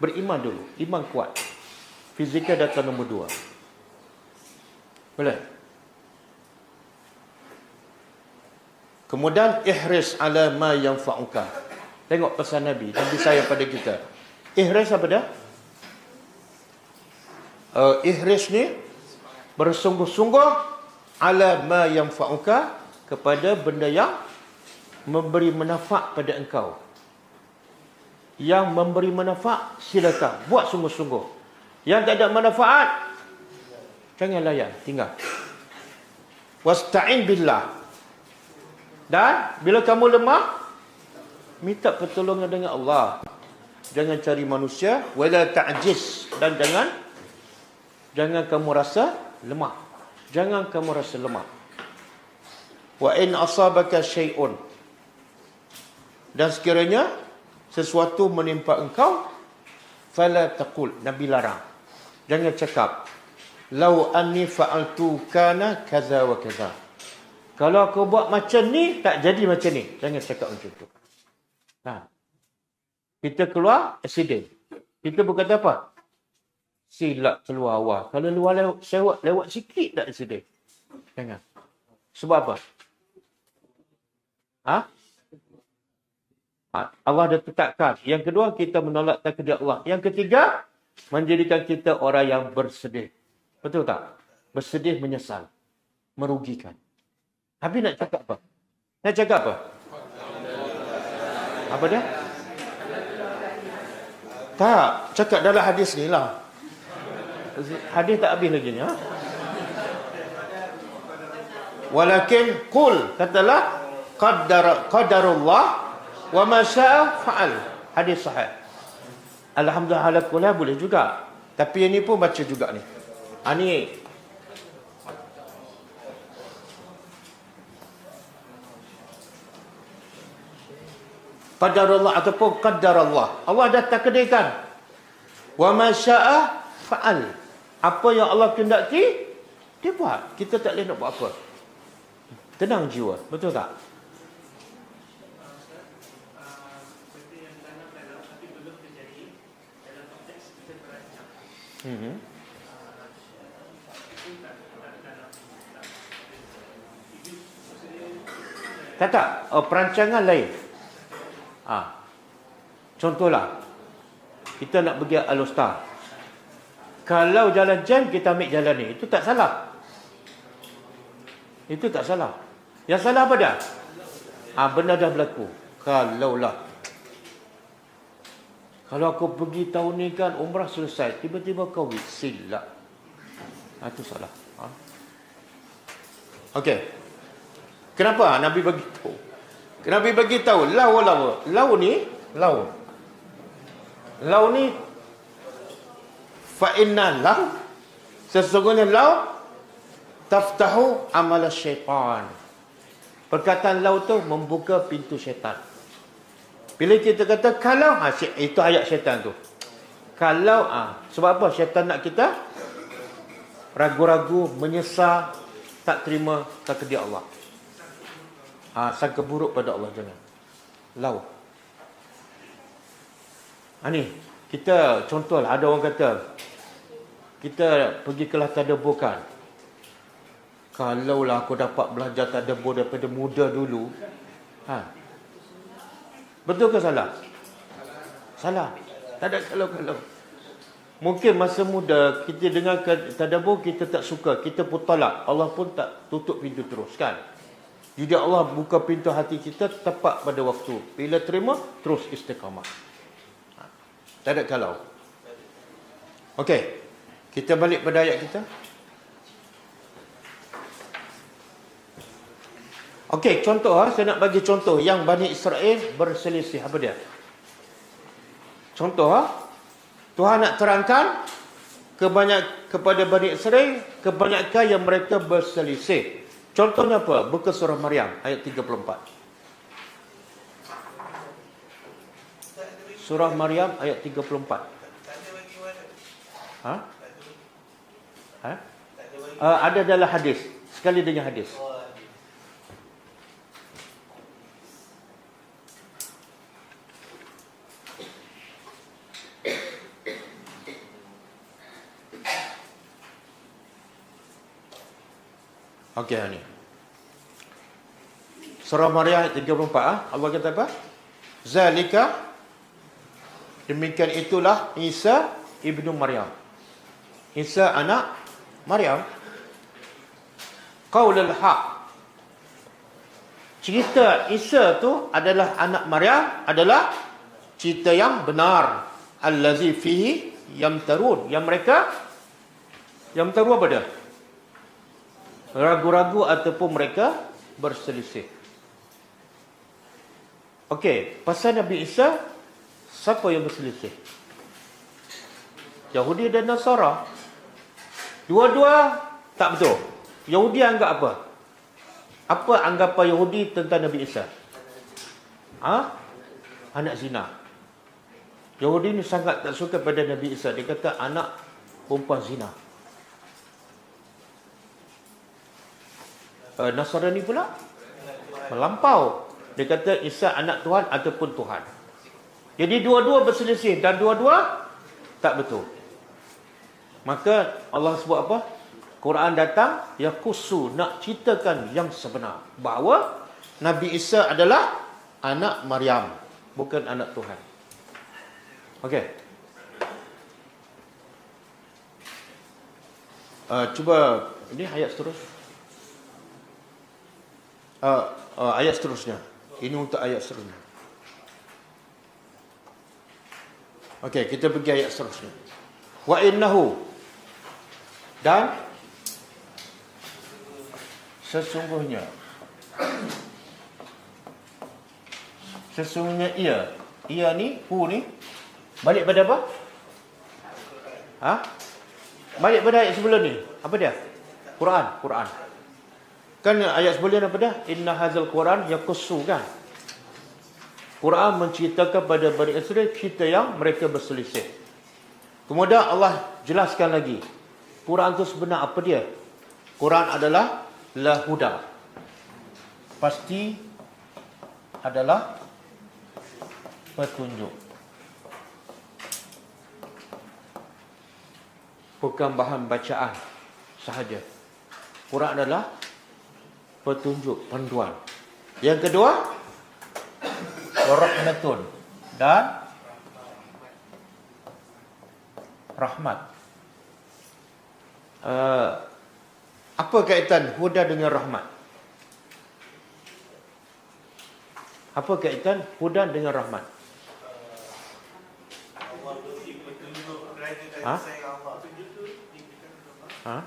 beriman dulu, iman kuat. Fizikal datang nombor 2. Boleh? Kemudian ihris ala ma yanfa'uka. Tengok pesan Nabi, Nabi sayang pada kita. Ihris apa dah? Ihris ni bersungguh-sungguh ala ma yanfa'uka, kepada benda yang memberi manfaat pada engkau. Yang memberi manfaat, silakan buat sungguh-sungguh. Yang tak ada manfaat, jangan layan, tinggal. Wasta'in billah, dan bila kamu lemah, minta pertolongan dengan Allah. Jangan cari manusia. Wala ta'jiz, dan jangan kamu rasa lemah. Jangan kamu rasa lemah. Wa in asabaka syai'un, dan sekiranya sesuatu menimpa engkau, fala taqul, Nabi larang, jangan cakap lau anni fa'altu kana kaza wa kaza. Kalau aku buat macam ni, tak jadi macam ni. Jangan cakap macam tu. Kita keluar accident, kita berkata apa? Silap keluar awal. Kalau luar lewat sikit, tak accident. Jangan. Sebab apa? Allah dah tetapkan. Yang kedua, kita menolak takdir Allah. Yang ketiga, menjadikan kita orang yang bersedih. Betul tak? Bersedih, menyesal, merugikan. Habis nak cakap apa? Nak cakap apa? Apa dia? Tak, cakap dalam hadis ni lah. Hadis tak habis lagi ni. Walakin qul, katalah qadarullah wa ma syaa fa'al. Hadis sahih. Alhamdulillah ala kulli boleh juga. Tapi yang ni pun baca juga ni. Ni qadarullah ataupun qadarallah. Allah dah takdirkan. Wa ma syaa fa'al. Apa yang Allah kehendaki, dia buat. Kita tak boleh nak buat apa. Tenang jiwa. Betul tak? Tak. Perancangan lain. Contohlah, kita nak pergi Al-Star. Kalau jalan jam, kita ambil jalan ni. Itu tak salah. Itu tak salah. Yang salah apa dah? Benda dah berlaku. Kalau aku pergi tahun ni kan, umrah selesai, tiba-tiba kahwin, silap. Itu salah. Okey. Kenapa Nabi bagi tahu? Nabi bagi tahu, lau ni fa inna lau, sesungguhnya lau taftahu amal syaitan. Perkataan lau tu membuka pintu syaitan. Bila kita kata kalau, itu ayat syaitan tu. Kalau, sebab apa? Syaitan nak kita ragu-ragu, menyesal, tak terima takdir Allah. Sangka buruk pada Allah, jangan. Lau. Ni, kita contohlah, ada orang kata, kita pergi kelas tadabburkan. Kalaulah aku dapat belajar tadabbur daripada muda dulu. Betul ke salah? Salah. Tak ada kalau. Mungkin masa muda kita dengar tadabbur, kita tak suka, kita pun tolak. Allah pun tak tutup pintu terus, kan? Jadi Allah buka pintu hati kita tepat pada waktu. Bila terima, terus istiqamah. Tak ada kalau. Okey. Kita balik pada ayat kita. Okey, contoh, saya nak bagi contoh yang Bani Israel berselisih. Apa dia? Contoh, Tuhan nak terangkan kepada Bani Israel kebanyakan yang mereka berselisih. Contohnya apa? Buka surah Maryam ayat 34. Surah Maryam ayat 34. Ada dalam hadis. Sekali dengan hadis. Okey, ni. Surah Maryam ayat 34. Allah kata apa? Zalika, demikian itulah Isa ibnu Maryam. Isa anak Maryam. Qaulul haq. Cerita Isa tu adalah anak Maryam, adalah cerita yang benar. Allazi fihi yamtarun. Yang mereka yamtaru apa dia? Ragu-ragu ataupun mereka berselisih. Okey, pasal Nabi Isa, siapa yang berselisih? Yahudi dan Nasara. Dua-dua tak betul. Yahudi anggap apa? Apa anggapan Yahudi tentang Nabi Isa? Anak zina. Yahudi ni sangat tak suka pada Nabi Isa. Dia kata anak perempuan zina. Nasrani pula melampau. Dia kata Isa anak Tuhan ataupun Tuhan. Jadi dua-dua berselisih dan dua-dua tak betul. Maka Allah sebut apa? Quran datang yaqusu, nak ceritakan yang sebenar, bahawa Nabi Isa adalah anak Maryam, bukan anak Tuhan. Okey. Cuba ini ayat seterusnya. Ayat seterusnya. Ini untuk ayat seterusnya. Okey, kita pergi ayat seterusnya. Wa innahu, dan sesungguhnya ia ni, hu ni balik pada apa? Balik pada ayat sebelum ni. Apa dia? Quran. Kan ayat sebelum apa dia? Inna hadzal Quran yaqussu, kan? Quran menceritakan pada Bani Israel cerita yang mereka berselisih. Kemudian Allah jelaskan lagi. Quran itu sebenar apa dia? Quran adalah lahuda. Pasti adalah petunjuk. Bukan bahan bacaan sahaja. Quran adalah petunjuk, panduan. Yang kedua, warahmatun, dan rahmat. Apa kaitan huda dengan rahmat? Apa kaitan huda dengan rahmat? Ha? Ha?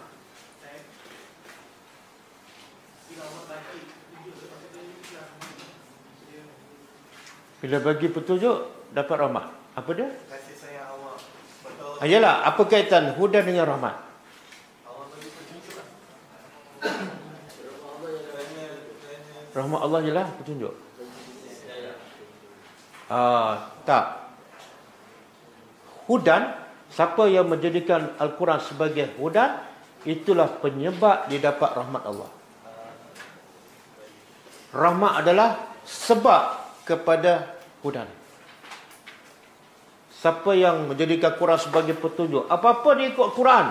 Bila bagi petunjuk dapat rahmat. Apa dia? Kasih sayang Allah. Betul. Yalah, apa kaitan huda dengan rahmat? Allah bagi petunjuk. Rahmat Allah ialah petunjuk. Tak. Hudan, siapa yang menjadikan Al-Quran sebagai hudan, itulah penyebab dia dapat rahmat Allah. Rahmat adalah sebab kepada hudan. Siapa yang menjadikan Quran sebagai petunjuk, apa-apa dia ikut Quran,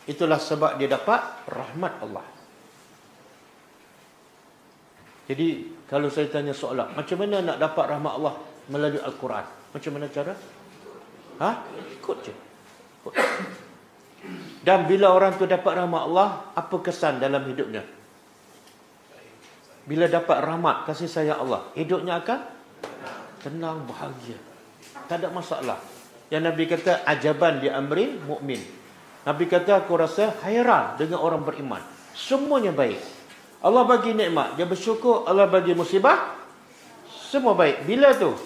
itulah sebab dia dapat rahmat Allah. Jadi kalau saya tanya soalan, macam mana nak dapat rahmat Allah melalui Al-Quran? Macam mana cara? Ikut je. Ikut. Dan bila orang tu dapat rahmat Allah, apa kesan dalam hidupnya? Bila dapat rahmat, kasih sayang Allah, hidupnya akan tenang, bahagia. Tak ada masalah. Yang Nabi kata, ajaban di amri mukmin. Nabi kata, aku rasa hairan dengan orang beriman. Semuanya baik. Allah bagi nikmat, dia bersyukur. Allah bagi musibah, semua baik. Bila tu?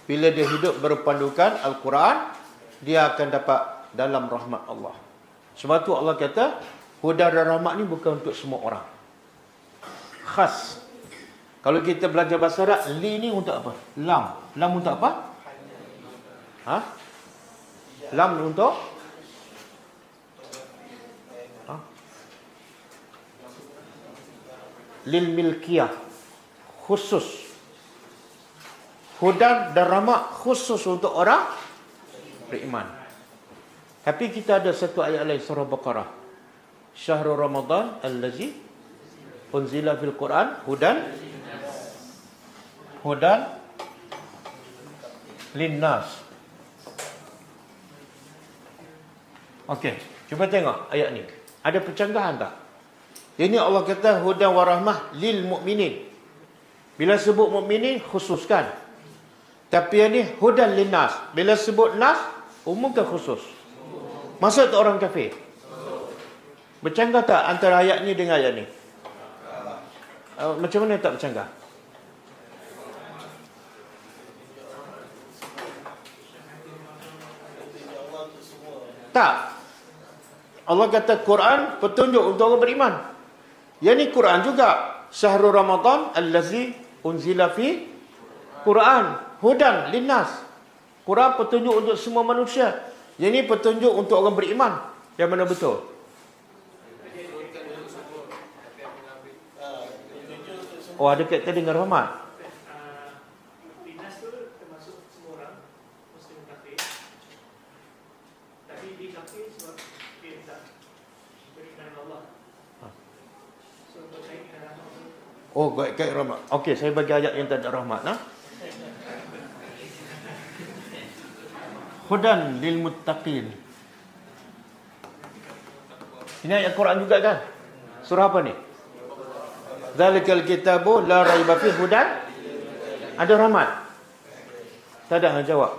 Bila dia hidup berpandukan Al-Quran, dia akan dapat dalam rahmat Allah. Sebab tu Allah kata, huda dan rahmat ni bukan untuk semua orang. Khas. Kalau kita belajar bahasa Arab, li ni untuk apa? Lam. Lam untuk apa? Lam untuk? Lil milkiyah. Khusus. Hudan dan rahmat khusus untuk orang beriman. Tapi kita ada satu ayat lain, surah Baqarah. Syahrul Ramadan allazi unzila fil Quran hudan linnas. Okey, cuba tengok ayat ni. Ada pencanggahan tak? Ini Allah kata hudan wa rahmah lil mukminin. Bila sebut mukminin khususkan. Tapi yang ni hudan linnas. Bila sebut nas umumkan khusus. Maksud orang kafir. Bercanggah tak antara ayat ni dengan ayat ni? Macam mana tak bercanggah? Tak. Allah kata Quran petunjuk untuk orang beriman. Yang ni Quran juga. Syahrul Ramadan allazi unzila fi Quran hudan linnas. Quran petunjuk untuk semua manusia. Yang ni petunjuk untuk orang beriman. Yang mana betul? Oh, ada kaitan dengan rahmat. Linnas tu termasuk semua orang Muslim kafir. Tapi di kafir sebab dia tak beriman Allah. So berkaitan dengan rahmat. Oh, kait rahmat. Okey, saya bagi ayat yang tak ada rahmat. Hudan lil muttaqin. Ini ayat Quran juga kan? Surah apa ni? Zalikal kitabu la raiba fi hudan. Ada rahmat? Tak ada, jawab.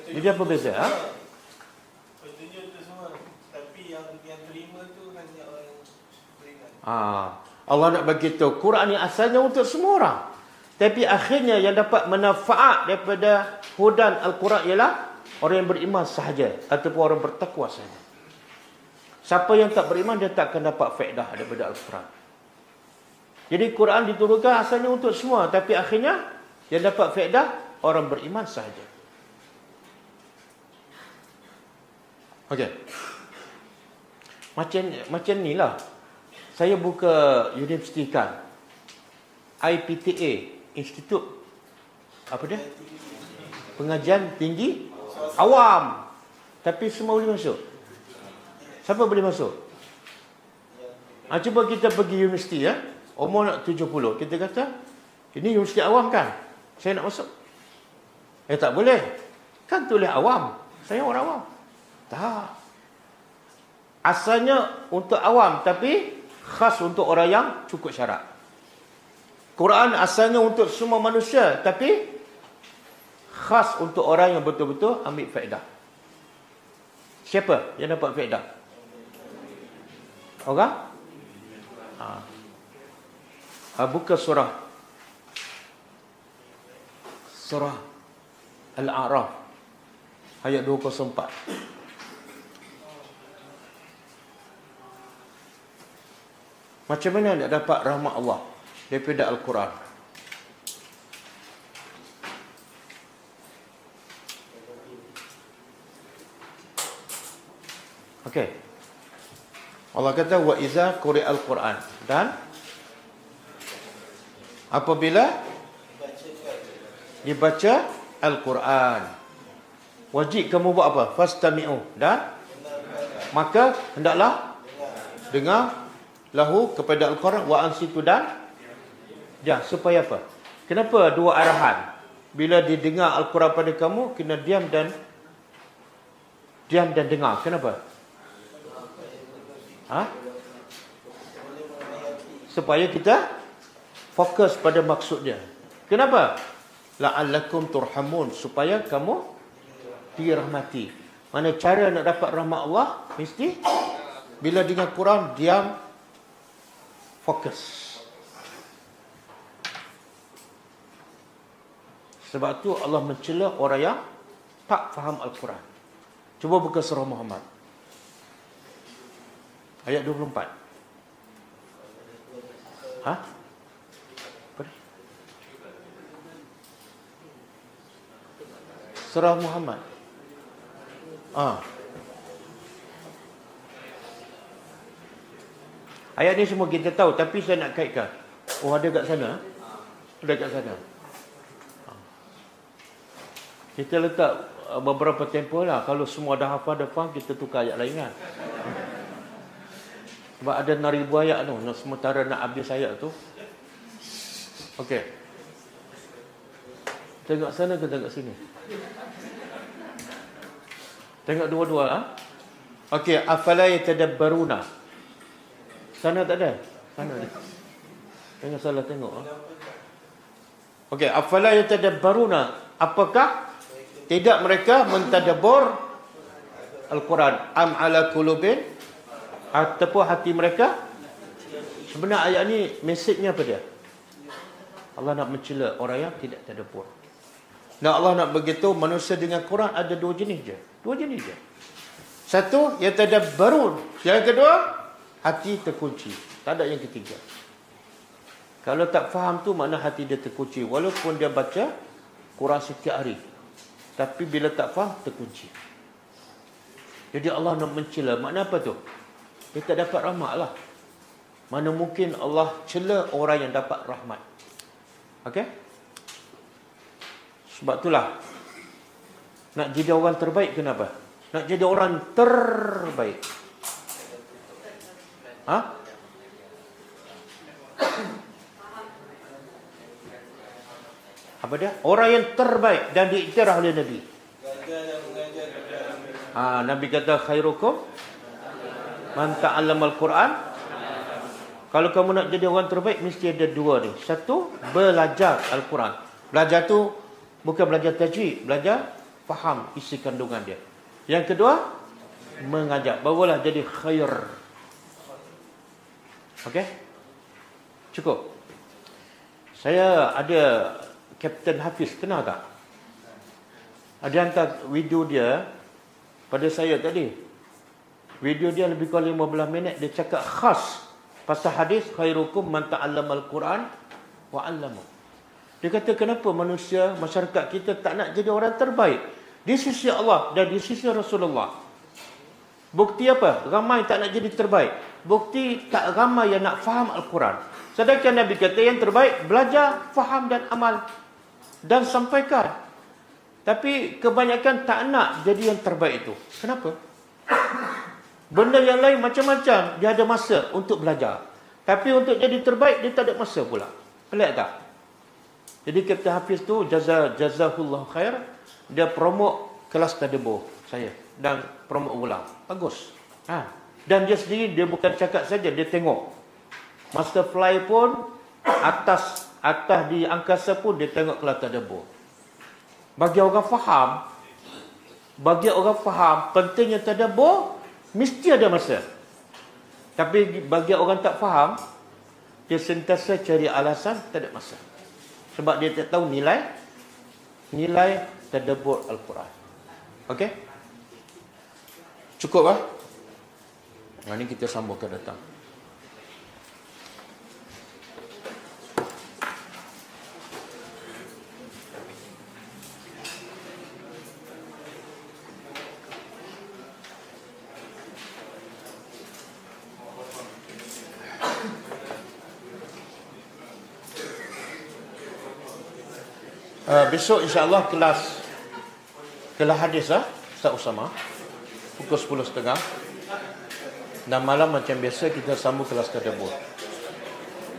Jadi apa beza? Petunjuk tu semua. Tapi yang terima tu hanya orang beriman. Allah nak bagi tahu Quran ni asalnya untuk semua orang. Tapi akhirnya yang dapat manfaat daripada hudan Al-Quran ialah orang yang beriman sahaja ataupun orang bertakwa sahaja. Siapa yang tak beriman, dia tak akan dapat faedah daripada Al-Quran. Jadi Quran diturunkan asalnya untuk semua, tapi akhirnya yang dapat faedah orang beriman sahaja. Okey. Macam ni lah. Saya buka universiti kan. IPTA, Institut apa dia? Pengajian Tinggi Awam. Tapi semua boleh masuk. Siapa boleh masuk? Cuba kita pergi universiti ya. Umur nak 70. Kita kata, ini universiti awam kan? Saya nak masuk. Tak boleh. Kan tulis awam. Saya orang awam. Tak. Asalnya untuk awam, tapi khas untuk orang yang cukup syarat. Quran asalnya untuk semua manusia, tapi khas untuk orang yang betul-betul ambil faedah. Siapa yang dapat faedah? Orang? Buka surah Al-A'raf ayat 204. Macam mana nak dapat rahmat Allah daripada Al-Quran? Okey. Allah kata wa iza quri'al Quran, dan apabila dibaca Al-Quran, wajib kamu buat apa? Fastami'u, dan maka hendaklah dengar lahu kepada Al-Quran wa ansitu, dan supaya apa? Kenapa dua arahan? Bila didengar Al-Quran pada kamu, kena diam dan dengar. Kenapa? Supaya kita fokus pada maksudnya. Kenapa? La'allakum turhamun, supaya kamu dirahmati. Mana cara nak dapat rahmat Allah? Mesti bila dengar Quran, diam, fokus. Sebab tu Allah mencela orang yang tak faham Al-Quran. Cuba buka surah Muhammad ayat 24. Surah Muhammad. Ayat ni semua kita tahu, tapi saya nak kaitkan. Oh, ada kat sana. Ada kat sana. Kita letak beberapa tempoh lah. Kalau semua dah hafal, dah faham, kita tukar ayat lain kan. Sebab ada 6,000 ayat tu. Sementara nak habis ayat tu. Okey. Tengok sana ke tengok sini? Tengok dua-dua. Okey. Afala yatadabbaruna. Sana tak ada? Sana ada. Jangan salah tengok. Okey. Afala yatadabbaruna. Apakah tidak mereka mentadabbur Al-Quran? Am ala qulubin, ataupun hati mereka? Sebenarnya ayat ni mesejnya apa dia? Allah nak mencela orang yang tidak tadabbur. Dan Allah nak begitu manusia dengan Quran ada dua jenis je. Satu, yatadabbarun. Yang kedua, hati terkunci. Tak ada yang ketiga. Kalau tak faham tu makna hati dia terkunci. Walaupun dia baca Quran setiap hari, tapi bila tak faham, terkunci. Jadi Allah nak mencela. Makna apa tu? Dia tak dapat rahmat lah. Mana mungkin Allah cela orang yang dapat rahmat. Okey? Sebab itulah, nak jadi orang terbaik kenapa? Nak jadi orang terbaik. Apa dia? Orang yang terbaik dan diiktiraf oleh Nabi. Nabi kata khairukum man ta'allama al-Quran. Kalau kamu nak jadi orang terbaik, mesti ada dua ni. Satu, belajar Al-Quran. Belajar tu bukan belajar tajwid, belajar faham isi kandungan dia. Yang kedua, mengajar. Barulah jadi khair. Okey? Cukup. Saya ada Kapten Hafiz, kenal tak? Ada hantar video dia pada saya tadi. Video dia lebih kurang 15 minit. Dia cakap khas pasal hadis khairukum man ta'allama al-Quran wa 'allama. Dia kata kenapa manusia, masyarakat kita tak nak jadi orang terbaik di sisi Allah dan di sisi Rasulullah. Bukti apa? Ramai tak nak jadi terbaik. Bukti tak ramai yang nak faham Al-Quran. Sedangkan Nabi kata yang terbaik belajar, faham dan amal dan sampaikan. Tapi kebanyakan tak nak jadi yang terbaik itu. Kenapa? Benda yang lain macam-macam dia ada masa untuk belajar. Tapi untuk jadi terbaik dia tak ada masa pula. Pelik tak? Jadi Kapten Hafiz tu jazahullah khair, dia promote kelas tadabbur saya dan promote ulang. Bagus. Dan dia sendiri dia bukan cakap saja, dia tengok. Master fly pun atas di angkasa pun dia tengok kelas tadabbur. Bagi orang faham pentingnya tadabbur, mesti ada masa. Tapi bagi orang tak faham, dia sentiasa cari alasan, tak ada masa. Sebab dia tak tahu nilai tadabbur Al-Quran. Okey? Cukup lah. Ini kita sambung ke datang. Besok insya-Allah kelas hadis Ustaz Usama pukul 10.30. Dan malam macam biasa kita sambung kelas tadabbur.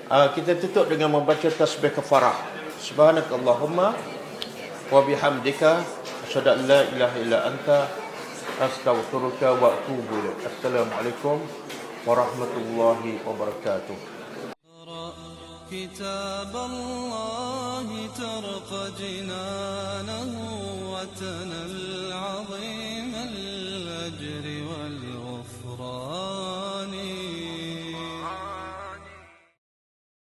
Kita tutup dengan membaca tasbih kafarah. Subhanakallahumma wa bihamdika asyhadu an la ilaha illa anta astaghfiruka wa atubu ilaik. Assalamualaikum warahmatullahi wabarakatuh. كتاب الله ترق جنانه وتنى العظيم